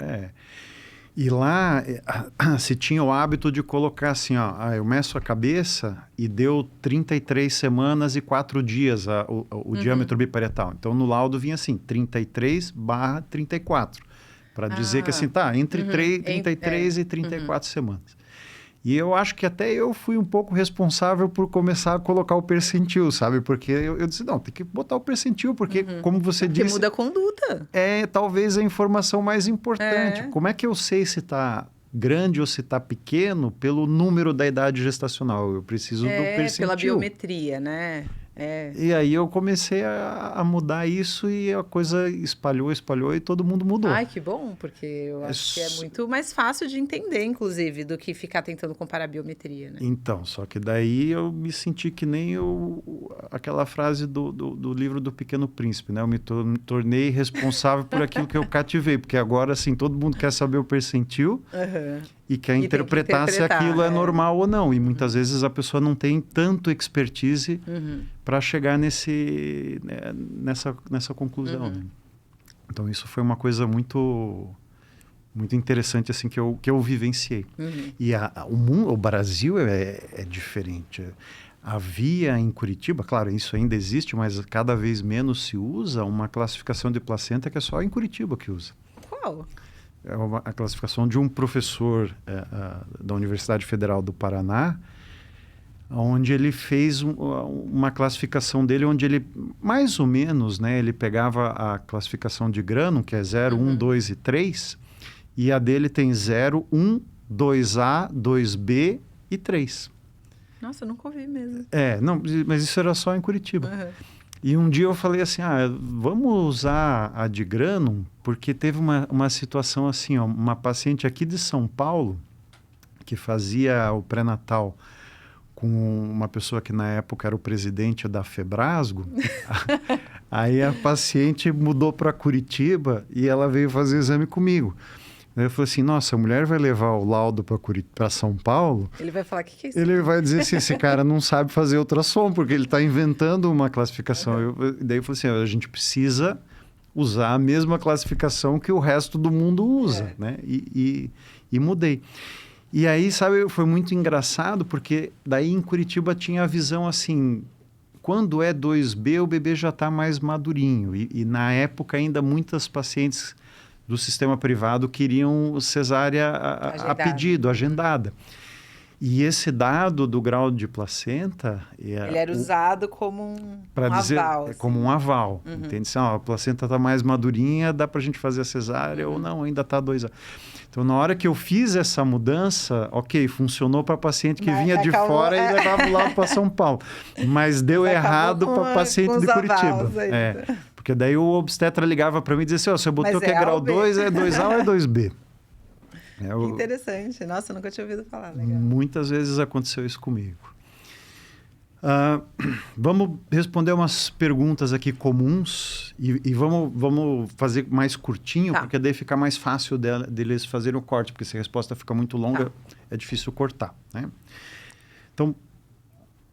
A: E lá se tinha o hábito de colocar assim, ó, eu meço a cabeça e deu 33 semanas e 4 dias o diâmetro biparietal. Então, no laudo vinha assim, 33/34. Para dizer que assim, tá, entre 33 e 34 semanas. E eu acho que até eu fui um pouco responsável por começar a colocar o percentil, sabe? Porque eu disse, não, tem que botar o percentil, porque como você disse...
B: Que muda a conduta.
A: É talvez a informação mais importante. Como é que eu sei se está grande ou se está pequeno pelo número da idade gestacional? Eu preciso do percentil.
B: Pela biometria, né?
A: E aí eu comecei a mudar isso e a coisa espalhou e todo mundo mudou.
B: Ai, que bom, porque eu acho que é muito mais fácil de entender, inclusive, do que ficar tentando comparar a biometria, né?
A: Então, só que daí eu me senti que nem aquela frase do livro do Pequeno Príncipe, né? Eu me tornei responsável por aquilo que eu cativei, porque agora, assim, todo mundo quer saber o percentil e quer interpretar se aquilo é normal ou não. E muitas vezes a pessoa não tem tanto expertise para chegar nessa conclusão. Né? Então, isso foi uma coisa muito interessante assim que eu vivenciei. E o Brasil é diferente. Havia em Curitiba, claro, isso ainda existe, mas cada vez menos se usa uma classificação de placenta que é só em Curitiba que usa.
B: Qual?
A: É a classificação de um professor da Universidade Federal do Paraná, onde ele fez uma classificação dele, onde ele, mais ou menos, né, ele pegava a classificação de grano, que é 0, 1, 2 e 3, e a dele tem 0, 1, 2A, 2B e 3.
B: Nossa, eu nunca ouvi mesmo.
A: Não, mas isso era só em Curitiba. E um dia eu falei assim, vamos usar a de grano, porque teve uma situação assim, ó, uma paciente aqui de São Paulo, que fazia o pré-natal com uma pessoa que na época era o presidente da Febrasgo. Aí a paciente mudou para Curitiba e ela veio fazer o exame comigo. Eu falei assim, nossa, a mulher vai levar o laudo para São Paulo.
B: Ele vai falar, o que é isso?
A: Ele vai dizer assim, esse cara não sabe fazer ultrassom, porque ele está inventando uma classificação. Daí eu falei assim, a gente precisa usar a mesma classificação que o resto do mundo usa, né? E mudei. E aí, sabe, foi muito engraçado, porque daí em Curitiba tinha a visão assim, quando é 2B, o bebê já está mais madurinho. E na época ainda muitas pacientes do sistema privado queriam cesárea a pedido, agendada. E esse dado do grau de placenta...
B: Ele era usado como um aval. Assim.
A: Como um aval. Entende? A placenta está mais madurinha, dá para a gente fazer a cesárea ou não, ainda está 2A. Então, na hora que eu fiz essa mudança, ok, funcionou para paciente que vinha de fora e levava lá para São Paulo. Mas deu errado para paciente de Curitiba. Porque daí o obstetra ligava para mim e dizia assim, você botou que é grau 2, é 2A ou é 2B?
B: Que interessante. Nossa, eu nunca tinha ouvido falar. Legal.
A: Muitas vezes aconteceu isso comigo. Vamos responder umas perguntas aqui comuns e vamos fazer mais curtinho, porque daí fica mais fácil deles fazerem o corte, porque se a resposta fica muito longa, é difícil cortar, né? Então,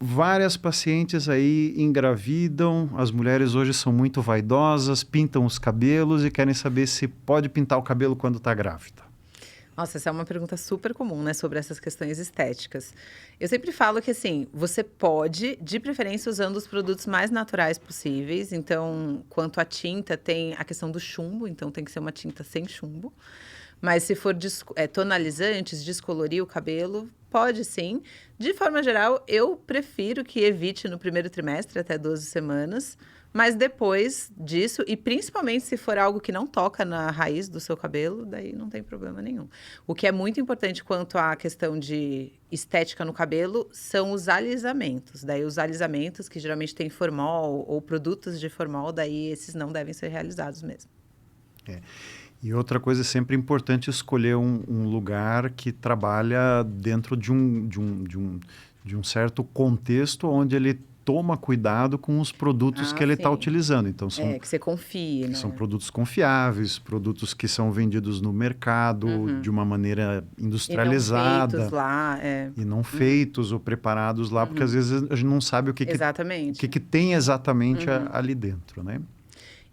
A: várias pacientes aí engravidam, as mulheres hoje são muito vaidosas, pintam os cabelos e querem saber se pode pintar o cabelo quando está grávida.
B: Nossa, essa é uma pergunta super comum, né, sobre essas questões estéticas. Eu sempre falo que, assim, você pode, de preferência, usando os produtos mais naturais possíveis. Então, quanto à tinta, tem a questão do chumbo, então tem que ser uma tinta sem chumbo. Mas se for tonalizantes, descolorir o cabelo, pode sim. De forma geral, eu prefiro que evite no primeiro trimestre, até 12 semanas. Mas depois disso, e principalmente se for algo que não toca na raiz do seu cabelo, daí não tem problema nenhum. O que é muito importante quanto à questão de estética no cabelo são os alisamentos. Daí os alisamentos, que geralmente tem formol ou produtos de formol, daí esses não devem ser realizados mesmo.
A: E outra coisa, é sempre importante escolher um lugar que trabalha dentro de um certo contexto onde ele toma cuidado com os produtos que ele está
B: sim.
A: utilizando. Então, são,
B: Que você confie, né?
A: são produtos confiáveis, produtos que são vendidos no mercado de uma maneira industrializada.
B: E não feitos lá,
A: E não feitos ou preparados lá, porque às vezes a gente não sabe o que
B: Exatamente.
A: que tem exatamente ali dentro, né?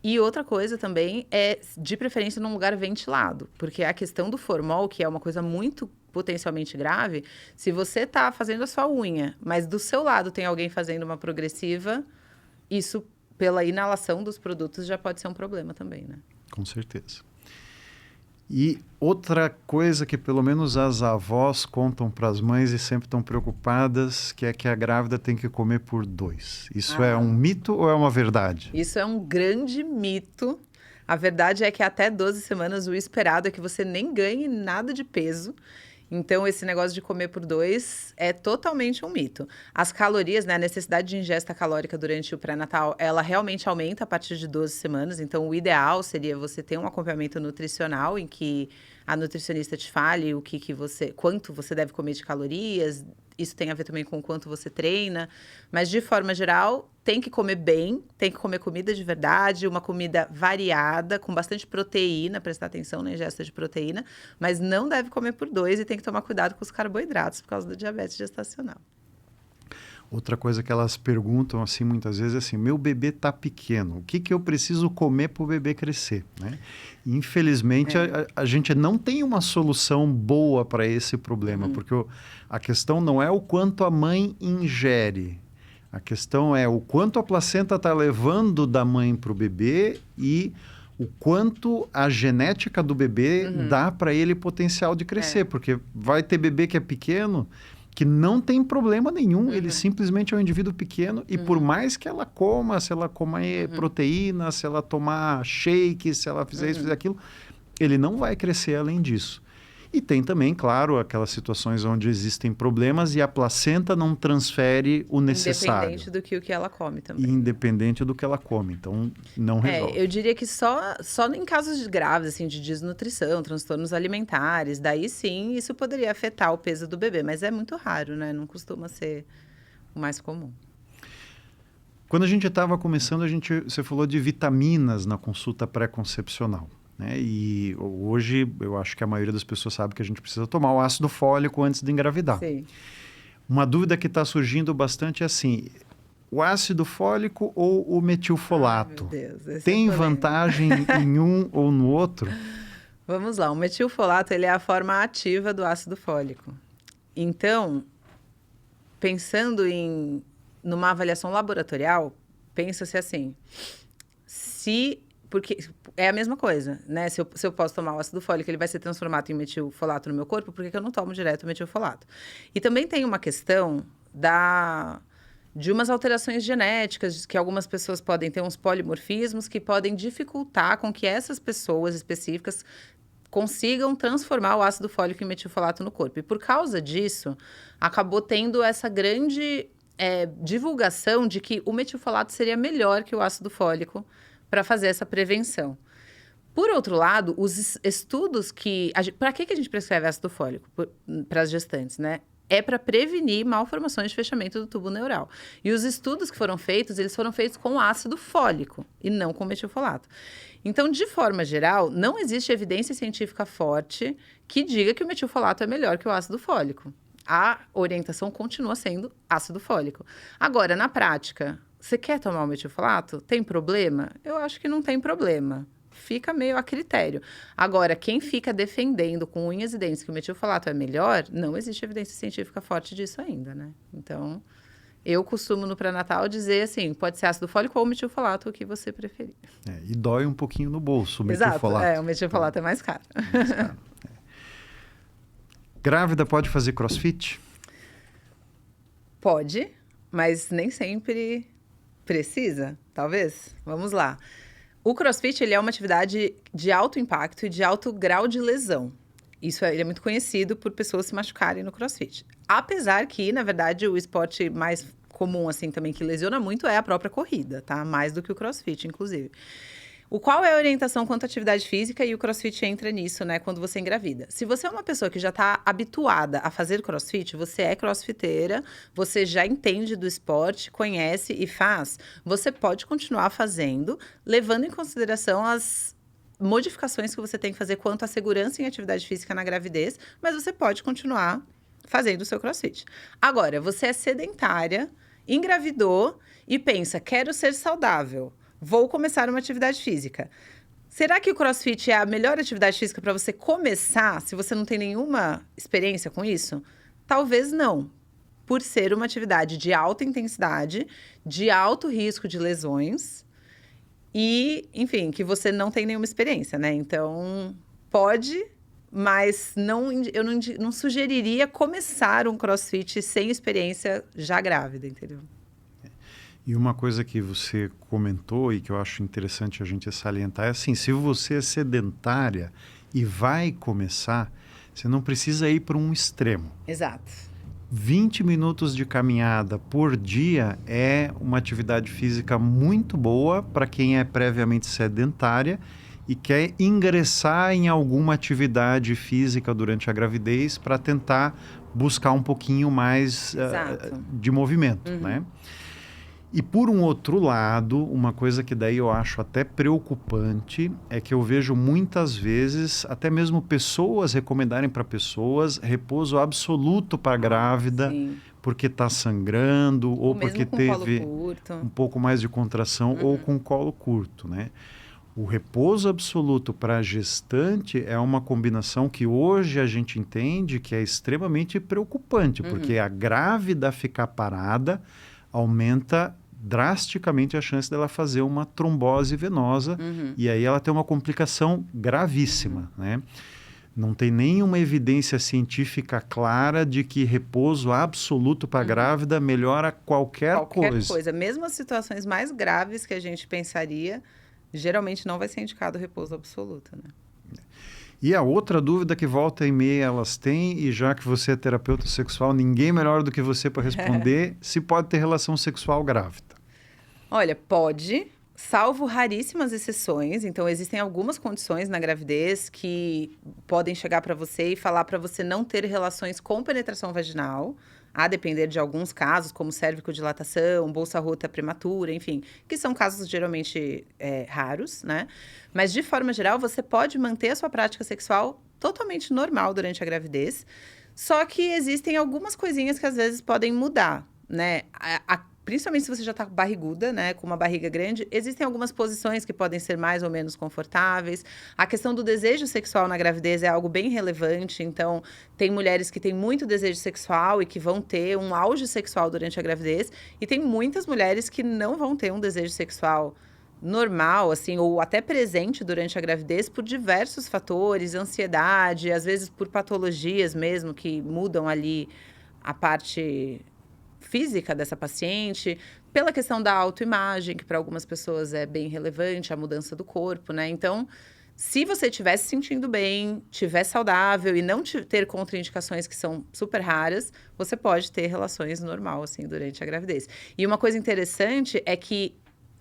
B: E outra coisa também é, de preferência, num lugar ventilado. Porque a questão do formol, que é uma coisa muito potencialmente grave, se você tá fazendo a sua unha, mas do seu lado tem alguém fazendo uma progressiva, isso, pela inalação dos produtos, já pode ser um problema também, né?
A: Com certeza. E outra coisa que pelo menos as avós contam para as mães e sempre estão preocupadas, que é que a grávida tem que comer por 2. Isso é um mito ou é uma verdade?
B: Isso é um grande mito. A verdade é que até 12 semanas o esperado é que você nem ganhe nada de peso. Então, esse negócio de comer por 2 é totalmente um mito. As calorias, né, a necessidade de ingesta calórica durante o pré-natal, ela realmente aumenta a partir de 12 semanas. Então, o ideal seria você ter um acompanhamento nutricional em que a nutricionista te fale quanto você deve comer de calorias. Isso tem a ver também com o quanto você treina. Mas, de forma geral, tem que comer bem, tem que comer comida de verdade, uma comida variada, com bastante proteína, prestar atenção na ingesta de proteína, mas não deve comer por 2 e tem que tomar cuidado com os carboidratos por causa do diabetes gestacional.
A: Outra coisa que elas perguntam assim muitas vezes é assim: meu bebê está pequeno, o que eu preciso comer para o bebê crescer? Né? Infelizmente, a gente não tem uma solução boa para esse problema, porque a questão não é o quanto a mãe ingere, a questão é o quanto a placenta está levando da mãe para o bebê e o quanto a genética do bebê dá para ele potencial de crescer, porque vai ter bebê que é pequeno que não tem problema nenhum, ele simplesmente é um indivíduo pequeno e por mais que ela coma, se ela comer proteína, se ela tomar shake, se ela fizer isso, fizer aquilo, ele não vai crescer além disso. E tem também, claro, aquelas situações onde existem problemas e a placenta não transfere o necessário.
B: Independente do que ela come também.
A: Independente do que ela come, então não resolve.
B: Eu diria que só em casos graves, assim, de desnutrição, transtornos alimentares, daí sim isso poderia afetar o peso do bebê, mas é muito raro, né? Não costuma ser o mais comum.
A: Quando a gente estava começando, você falou de vitaminas na consulta pré-concepcional. Né? E hoje eu acho que a maioria das pessoas sabe que a gente precisa tomar o ácido fólico antes de engravidar.
B: Sim.
A: Uma dúvida que está surgindo bastante é assim: o ácido fólico ou o metilfolato?
B: Meu Deus,
A: tem vantagem em um ou no outro?
B: Vamos lá, o metilfolato ele é a forma ativa do ácido fólico. Então, pensando numa avaliação laboratorial, pensa-se assim: porque é a mesma coisa, né? Se eu posso tomar o ácido fólico, ele vai ser transformado em metilfolato no meu corpo, por que eu não tomo direto o metilfolato? E também tem uma questão de umas alterações genéticas, que algumas pessoas podem ter uns polimorfismos que podem dificultar com que essas pessoas específicas consigam transformar o ácido fólico em metilfolato no corpo. E por causa disso, acabou tendo essa grande divulgação de que o metilfolato seria melhor que o ácido fólico para fazer essa prevenção. Por outro lado, os estudos para que a gente prescreve ácido fólico para as gestantes, né? É para prevenir malformações de fechamento do tubo neural. E os estudos que foram feitos, eles foram feitos com ácido fólico e não com metilfolato. Então, de forma geral, não existe evidência científica forte que diga que o metilfolato é melhor que o ácido fólico. A orientação continua sendo ácido fólico. Agora, na prática, você quer tomar o metilfolato? Tem problema? Eu acho que não tem problema. Fica meio a critério. Agora, quem fica defendendo com unhas e dentes que o metilfolato é melhor, não existe evidência científica forte disso ainda, né? Então, eu costumo no pré-natal dizer assim, pode ser ácido fólico ou metilfolato, o que você preferir.
A: E dói um pouquinho no bolso o metilfolato.
B: Exato, o metilfolato é mais caro.
A: Mais caro. Grávida pode fazer crossfit?
B: Pode, mas nem sempre precisa, talvez. Vamos lá. O crossfit ele é uma atividade de alto impacto e de alto grau de lesão. Ele é muito conhecido por pessoas se machucarem no crossfit. Apesar que, na verdade, o esporte mais comum, assim, também que lesiona muito é a própria corrida, tá? Mais do que o crossfit, inclusive. Qual é a orientação quanto à atividade física? E o CrossFit entra nisso, né? Quando você engravida. Se você é uma pessoa que já está habituada a fazer CrossFit, você é crossfiteira, você já entende do esporte, conhece e faz, você pode continuar fazendo, levando em consideração as modificações que você tem que fazer quanto à segurança em atividade física na gravidez, mas você pode continuar fazendo o seu CrossFit. Agora, você é sedentária, engravidou e pensa, quero ser saudável. Vou começar uma atividade física. Será que o CrossFit é a melhor atividade física para você começar, se você não tem nenhuma experiência com isso? Talvez não. Por ser uma atividade de alta intensidade, de alto risco de lesões e, enfim, que você não tem nenhuma experiência, né? Então, pode, mas eu não sugeriria começar um CrossFit sem experiência já grávida, entendeu?
A: E uma coisa que você comentou e que eu acho interessante a gente salientar é assim, se você é sedentária e vai começar, você não precisa ir para um extremo.
B: Exato.
A: 20 minutos de caminhada por dia é uma atividade física muito boa para quem é previamente sedentária e quer ingressar em alguma atividade física durante a gravidez para tentar buscar um pouquinho mais de movimento, né? E por um outro lado, uma coisa que daí eu acho até preocupante é que eu vejo muitas vezes, até mesmo pessoas recomendarem para pessoas repouso absoluto para a grávida,
B: Sim.
A: porque está sangrando ou porque teve um pouco mais de contração ou com colo curto, né? O repouso absoluto para a gestante é uma combinação que hoje a gente entende que é extremamente preocupante, porque a grávida ficar parada aumenta drasticamente a chance dela fazer uma trombose venosa e aí ela tem uma complicação gravíssima, né? Não tem nenhuma evidência científica clara de que repouso absoluto para a grávida melhora qualquer coisa.
B: Mesmo as situações mais graves que a gente pensaria, geralmente não vai ser indicado repouso absoluto, né?
A: E a outra dúvida que volta e meia elas têm, e já que você é terapeuta sexual, ninguém melhor do que você para responder, se pode ter relação sexual grávida.
B: Olha, pode, salvo raríssimas exceções. Então, existem algumas condições na gravidez que podem chegar para você e falar para você não ter relações com penetração vaginal, a depender de alguns casos, como cérvico-dilatação, bolsa-rota prematura, enfim, que são casos geralmente raros, né? Mas, de forma geral, você pode manter a sua prática sexual totalmente normal durante a gravidez, só que existem algumas coisinhas que às vezes podem mudar, né? Principalmente se você já está barriguda, né, com uma barriga grande, existem algumas posições que podem ser mais ou menos confortáveis. A questão do desejo sexual na gravidez é algo bem relevante. Então, tem mulheres que têm muito desejo sexual e que vão ter um auge sexual durante a gravidez. E tem muitas mulheres que não vão ter um desejo sexual normal, assim, ou até presente durante a gravidez por diversos fatores, ansiedade, às vezes por patologias mesmo que mudam ali a parte física dessa paciente, pela questão da autoimagem, que para algumas pessoas é bem relevante, a mudança do corpo, né? Então, se você estiver se sentindo bem, estiver saudável e não ter contraindicações que são super raras, você pode ter relações normal, assim, durante a gravidez. E uma coisa interessante é que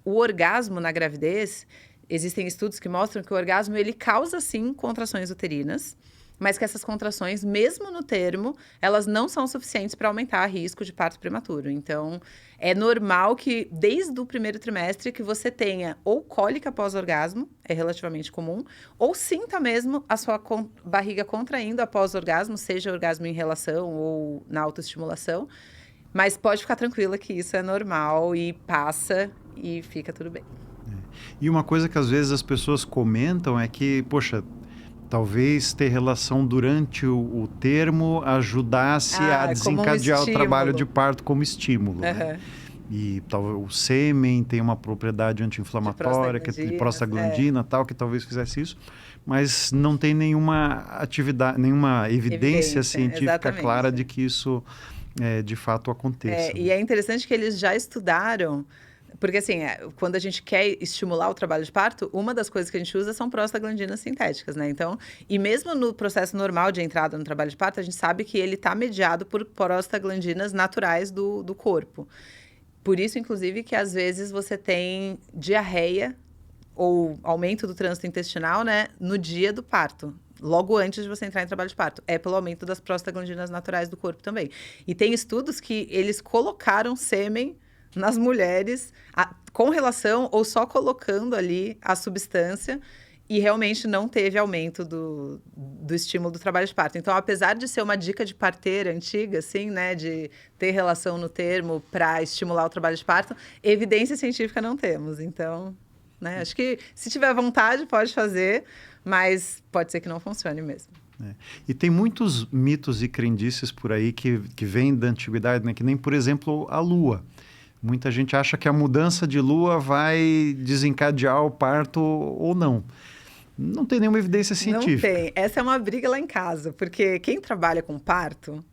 B: o orgasmo na gravidez, existem estudos que mostram que o orgasmo, ele causa, sim, contrações uterinas, mas que essas contrações, mesmo no termo, elas não são suficientes para aumentar o risco de parto prematuro. Então, é normal que, desde o primeiro trimestre, que você tenha ou cólica pós-orgasmo, é relativamente comum, ou sinta mesmo a sua barriga contraindo após o orgasmo, seja orgasmo em relação ou na autoestimulação. Mas pode ficar tranquila que isso é normal e passa e fica tudo bem.
A: E uma coisa que às vezes as pessoas comentam é que, poxa, talvez ter relação durante o termo ajudasse a desencadear o trabalho de parto como estímulo. Né? E o sêmen tem uma propriedade anti-inflamatória, de prostaglandina, tal, que talvez fizesse isso, mas não tem nenhuma evidência científica clara de que isso de fato aconteça.
B: E é interessante que eles já estudaram. Porque, assim, quando a gente quer estimular o trabalho de parto, uma das coisas que a gente usa são prostaglandinas sintéticas, né? Então, e mesmo no processo normal de entrada no trabalho de parto, a gente sabe que ele está mediado por prostaglandinas naturais do corpo. Por isso, inclusive, que às vezes você tem diarreia ou aumento do trânsito intestinal, né, no dia do parto. Logo antes de você entrar em trabalho de parto. É pelo aumento das prostaglandinas naturais do corpo também. E tem estudos que eles colocaram sêmen nas mulheres com relação ou só colocando ali a substância e realmente não teve aumento do estímulo do trabalho de parto. Então, apesar de ser uma dica de parteira antiga, assim, né, de ter relação no termo para estimular o trabalho de parto, evidência científica não temos. Então, né, acho que se tiver vontade pode fazer, mas pode ser que não funcione mesmo.
A: E tem muitos mitos e crendices por aí que vêm da antiguidade, né, que nem, por exemplo, a lua. Muita gente acha que a mudança de lua vai desencadear o parto ou não. Não tem nenhuma evidência científica.
B: Não tem. Essa é uma briga lá em casa, porque quem trabalha com parto,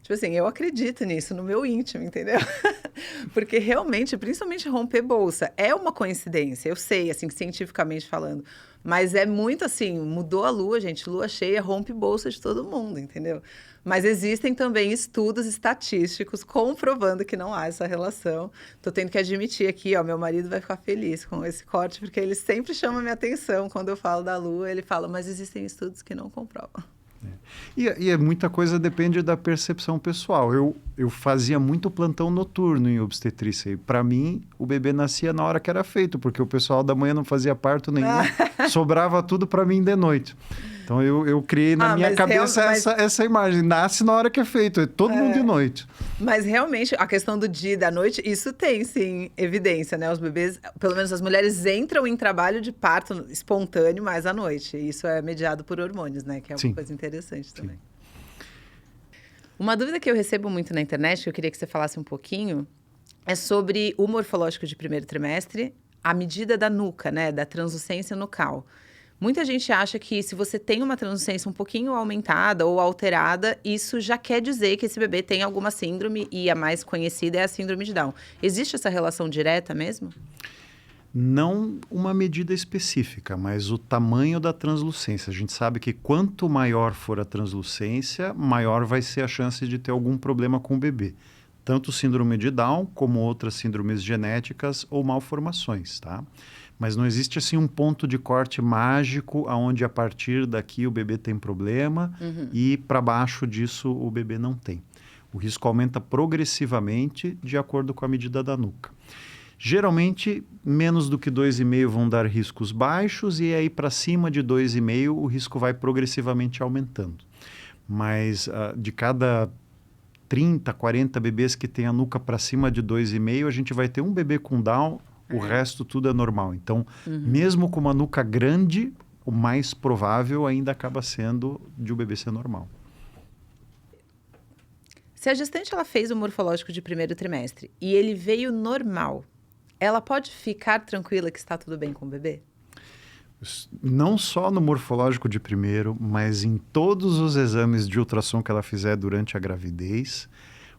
B: tipo assim, eu acredito nisso no meu íntimo, entendeu? Porque realmente, principalmente romper bolsa, é uma coincidência, eu sei, assim, cientificamente falando. Mas é muito assim, mudou a lua, gente, lua cheia rompe bolsa de todo mundo, entendeu? Mas existem também estudos estatísticos comprovando que não há essa relação. Tô tendo que admitir aqui, ó, meu marido vai ficar feliz com esse corte, porque ele sempre chama minha atenção quando eu falo da lua, ele fala, mas existem estudos que não comprovam.
A: E muita coisa depende da percepção pessoal. Eu fazia muito plantão noturno em obstetrícia. E para mim, o bebê nascia na hora que era feito, porque o pessoal da manhã não fazia parto nenhum. Sobrava tudo para mim de noite. Então, eu criei na minha cabeça essa imagem. Nasce na hora que é feito. É todo mundo de noite.
B: Mas realmente, a questão do dia e da noite, isso tem, sim, evidência, né? Os bebês, pelo menos as mulheres, entram em trabalho de parto espontâneo mais à noite. E isso é mediado por hormônios, né? Que é uma coisa interessante também. Uma dúvida que eu recebo muito na internet, que eu queria que você falasse um pouquinho, é sobre o morfológico de primeiro trimestre, a medida da nuca, né? Da translucência nucal. Muita gente acha que se você tem uma translucência um pouquinho aumentada ou alterada, isso já quer dizer que esse bebê tem alguma síndrome e a mais conhecida é a síndrome de Down. Existe essa relação direta mesmo?
A: Não uma medida específica, mas o tamanho da translucência. A gente sabe que quanto maior for a translucência, maior vai ser a chance de ter algum problema com o bebê. Tanto síndrome de Down, como outras síndromes genéticas ou malformações, tá? Mas não existe assim um ponto de corte mágico aonde a partir daqui o bebê tem problema e para baixo disso o bebê não tem. O risco aumenta progressivamente de acordo com a medida da nuca. Geralmente, menos do que 2,5 vão dar riscos baixos e aí para cima de 2,5 o risco vai progressivamente aumentando. Mas de cada 30, 40 bebês que tem a nuca para cima de 2,5, a gente vai ter um bebê com Down. O resto tudo é normal. Então, mesmo com uma nuca grande, o mais provável ainda acaba sendo de o bebê ser normal.
B: Se a gestante ela fez o morfológico de primeiro trimestre e ele veio normal, ela pode ficar tranquila que está tudo bem com o bebê?
A: Não só no morfológico de primeiro, mas em todos os exames de ultrassom que ela fizer durante a gravidez.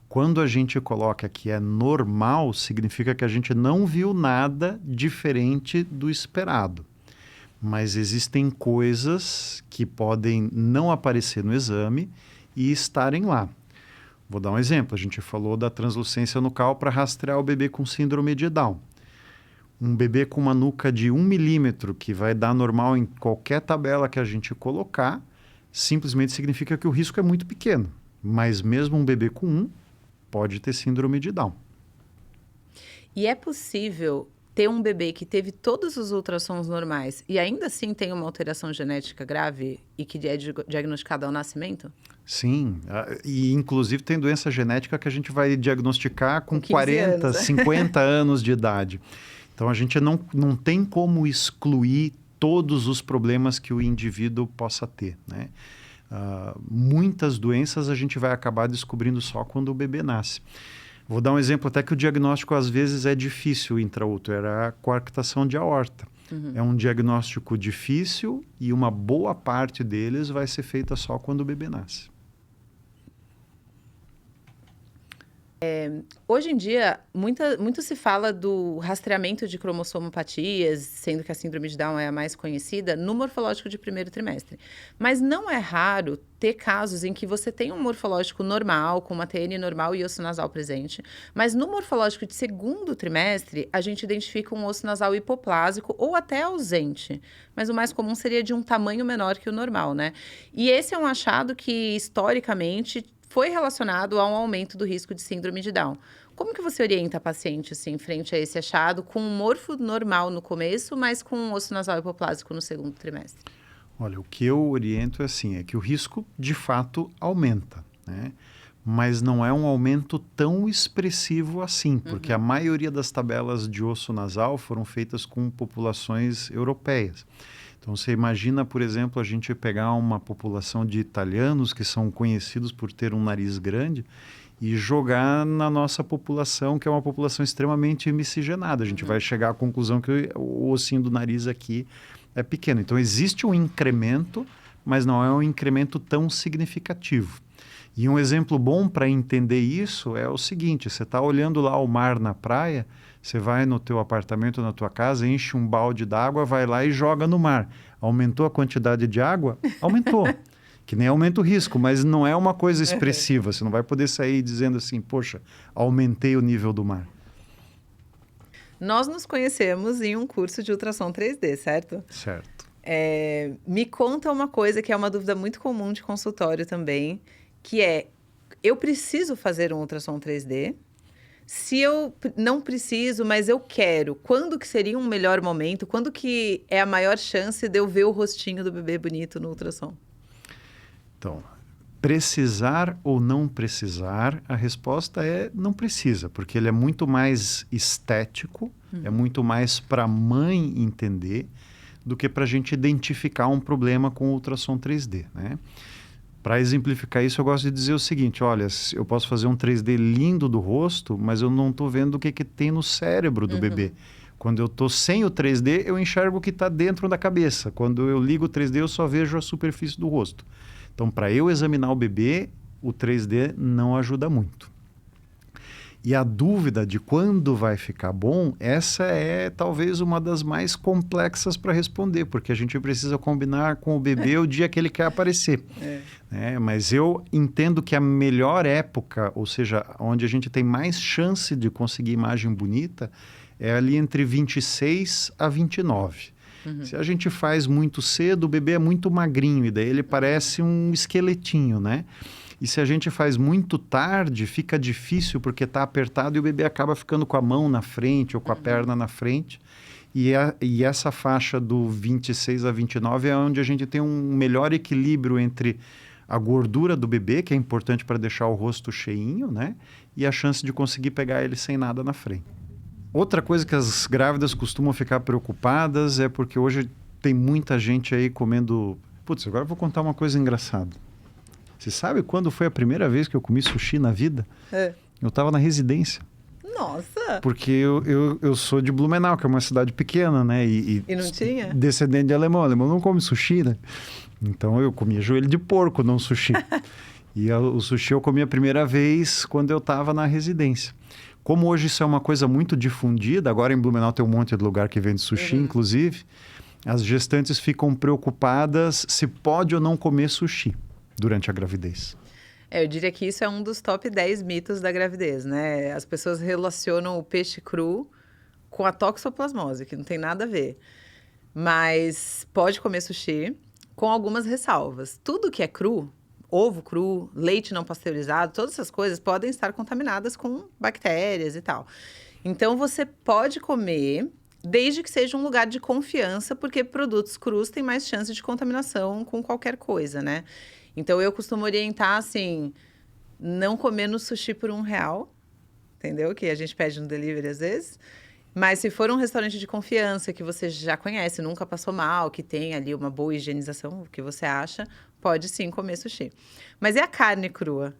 A: Quando a gente coloca que é normal, significa que a gente não viu nada diferente do esperado. Mas existem coisas que podem não aparecer no exame e estarem lá. Vou dar um exemplo. A gente falou da translucência nucal para rastrear o bebê com síndrome de Down. Um bebê com uma nuca de 1 milímetro, que vai dar normal em qualquer tabela que a gente colocar, simplesmente significa que o risco é muito pequeno. Mas mesmo um bebê com 1, pode ter síndrome de Down.
B: E é possível ter um bebê que teve todos os ultrassons normais e ainda assim tem uma alteração genética grave e que é diagnosticada ao nascimento?
A: Sim, e inclusive tem doença genética que a gente vai diagnosticar com 40,
B: anos.
A: 50 anos de idade. Então a gente não tem como excluir todos os problemas que o indivíduo possa ter, né? Muitas doenças a gente vai acabar descobrindo só quando o bebê nasce. Vou dar um exemplo até que o diagnóstico às vezes é difícil intraútero, era a coarctação de aorta. É um diagnóstico difícil e uma boa parte deles vai ser feita só quando o bebê nasce.
B: Hoje em dia, muito se fala do rastreamento de cromossomopatias, sendo que a síndrome de Down é a mais conhecida, no morfológico de primeiro trimestre. Mas não é raro ter casos em que você tem um morfológico normal, com uma TN normal e osso nasal presente, mas no morfológico de segundo trimestre, a gente identifica um osso nasal hipoplásico ou até ausente. Mas o mais comum seria de um tamanho menor que o normal, né? E esse é um achado que, historicamente, foi relacionado a um aumento do risco de síndrome de Down. Como que você orienta a paciente, assim, frente a esse achado, com um morfo normal no começo, mas com um osso nasal hipoplásico no segundo trimestre?
A: Olha, o que eu oriento é assim, é que o risco de fato aumenta, né? Mas não é um aumento tão expressivo assim, porque a maioria das tabelas de osso nasal foram feitas com populações europeias. Então, você imagina, por exemplo, a gente pegar uma população de italianos que são conhecidos por ter um nariz grande e jogar na nossa população, que é uma população extremamente miscigenada. A gente vai chegar à conclusão que o ossinho do nariz aqui é pequeno. Então, existe um incremento, mas não é um incremento tão significativo. E um exemplo bom para entender isso é o seguinte: você está olhando lá o mar na praia, você vai no teu apartamento, na tua casa, enche um balde d'água, vai lá e joga no mar. Aumentou a quantidade de água? Aumentou. Que nem aumenta o risco, mas não é uma coisa expressiva. Você não vai poder sair dizendo assim, poxa, aumentei o nível do mar.
B: Nós nos conhecemos em um curso de ultrassom 3D, certo?
A: Certo.
B: Me conta uma coisa que é uma dúvida muito comum de consultório também, que é, eu preciso fazer um ultrassom 3D? Se eu não preciso, mas eu quero, quando que seria um melhor momento? Quando que é a maior chance de eu ver o rostinho do bebê bonito no ultrassom?
A: Então, precisar ou não precisar, a resposta é não precisa, porque ele é muito mais estético, é muito mais para a mãe entender do que para a gente identificar um problema com o ultrassom 3D, né? Para exemplificar isso, eu gosto de dizer o seguinte: olha, eu posso fazer um 3D lindo do rosto, mas eu não estou vendo o que tem no cérebro do bebê. Quando eu estou sem o 3D, eu enxergo o que está dentro da cabeça. Quando eu ligo o 3D, eu só vejo a superfície do rosto. Então, para eu examinar o bebê, o 3D não ajuda muito. E a dúvida de quando vai ficar bom, essa é talvez uma das mais complexas para responder, porque a gente precisa combinar com o bebê o dia que ele quer aparecer. Mas eu entendo que a melhor época, ou seja, onde a gente tem mais chance de conseguir imagem bonita, é ali entre 26 a 29. Se a gente faz muito cedo, o bebê é muito magrinho e daí ele parece um esqueletinho, né? E se a gente faz muito tarde, fica difícil porque está apertado e o bebê acaba ficando com a mão na frente ou com a perna na frente. E essa faixa do 26 a 29 é onde a gente tem um melhor equilíbrio entre a gordura do bebê, que é importante para deixar o rosto cheinho, né? E a chance de conseguir pegar ele sem nada na frente. Outra coisa que as grávidas costumam ficar preocupadas é porque hoje tem muita gente aí comendo... Putz, agora eu vou contar uma coisa engraçada. Você sabe quando foi a primeira vez que eu comi sushi na vida? Eu estava na residência.
B: Nossa!
A: Porque eu sou de Blumenau, que é uma cidade pequena, né?
B: E não tinha?
A: Descendente de alemão. Alemão não come sushi, né? Então eu comia joelho de porco, não sushi. E o sushi eu comi a primeira vez quando eu estava na residência. Como hoje isso é uma coisa muito difundida, agora em Blumenau tem um monte de lugar que vende sushi, inclusive, as gestantes ficam preocupadas se pode ou não comer sushi durante a gravidez.
B: Eu diria que isso é um dos top 10 mitos da gravidez, né? As pessoas relacionam o peixe cru com a toxoplasmose, que não tem nada a ver. Mas pode comer sushi com algumas ressalvas. Tudo que é cru, ovo cru, leite não pasteurizado, todas essas coisas podem estar contaminadas com bactérias e tal. Então, você pode comer desde que seja um lugar de confiança, porque produtos crus têm mais chance de contaminação com qualquer coisa, né? Então, eu costumo orientar, assim, não comer no sushi por R$1, entendeu? Que a gente pede no delivery às vezes. Mas se for um restaurante de confiança, que você já conhece, nunca passou mal, que tem ali uma boa higienização, o que você acha, pode sim comer sushi. Mas e a carne crua?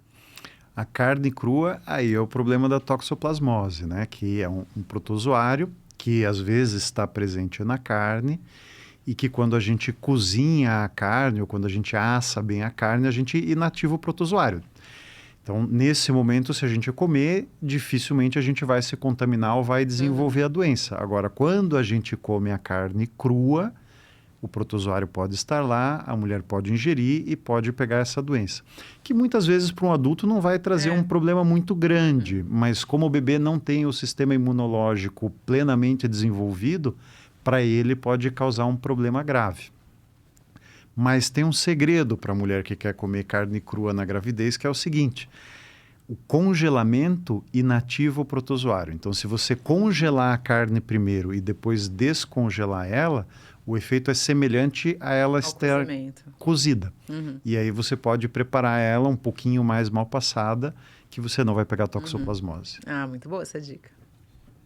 A: A carne crua, aí é o problema da toxoplasmose, né? Que é um protozoário que às vezes está presente na carne e que quando a gente cozinha a carne ou quando a gente assa bem a carne, a gente inativa o protozoário. Então, nesse momento, se a gente comer, dificilmente a gente vai se contaminar ou vai desenvolver a doença. Agora, quando a gente come a carne crua, o protozoário pode estar lá, a mulher pode ingerir e pode pegar essa doença. Que muitas vezes para um adulto não vai trazer um problema muito grande, mas como o bebê não tem o sistema imunológico plenamente desenvolvido, para ele pode causar um problema grave. Mas tem um segredo para a mulher que quer comer carne crua na gravidez, que é o seguinte: o congelamento inativa o protozoário. Então, se você congelar a carne primeiro e depois descongelar ela, o efeito é semelhante a ela estar cozida. E aí você pode preparar ela um pouquinho mais mal passada, que você não vai pegar toxoplasmose.
B: Ah, muito boa essa dica.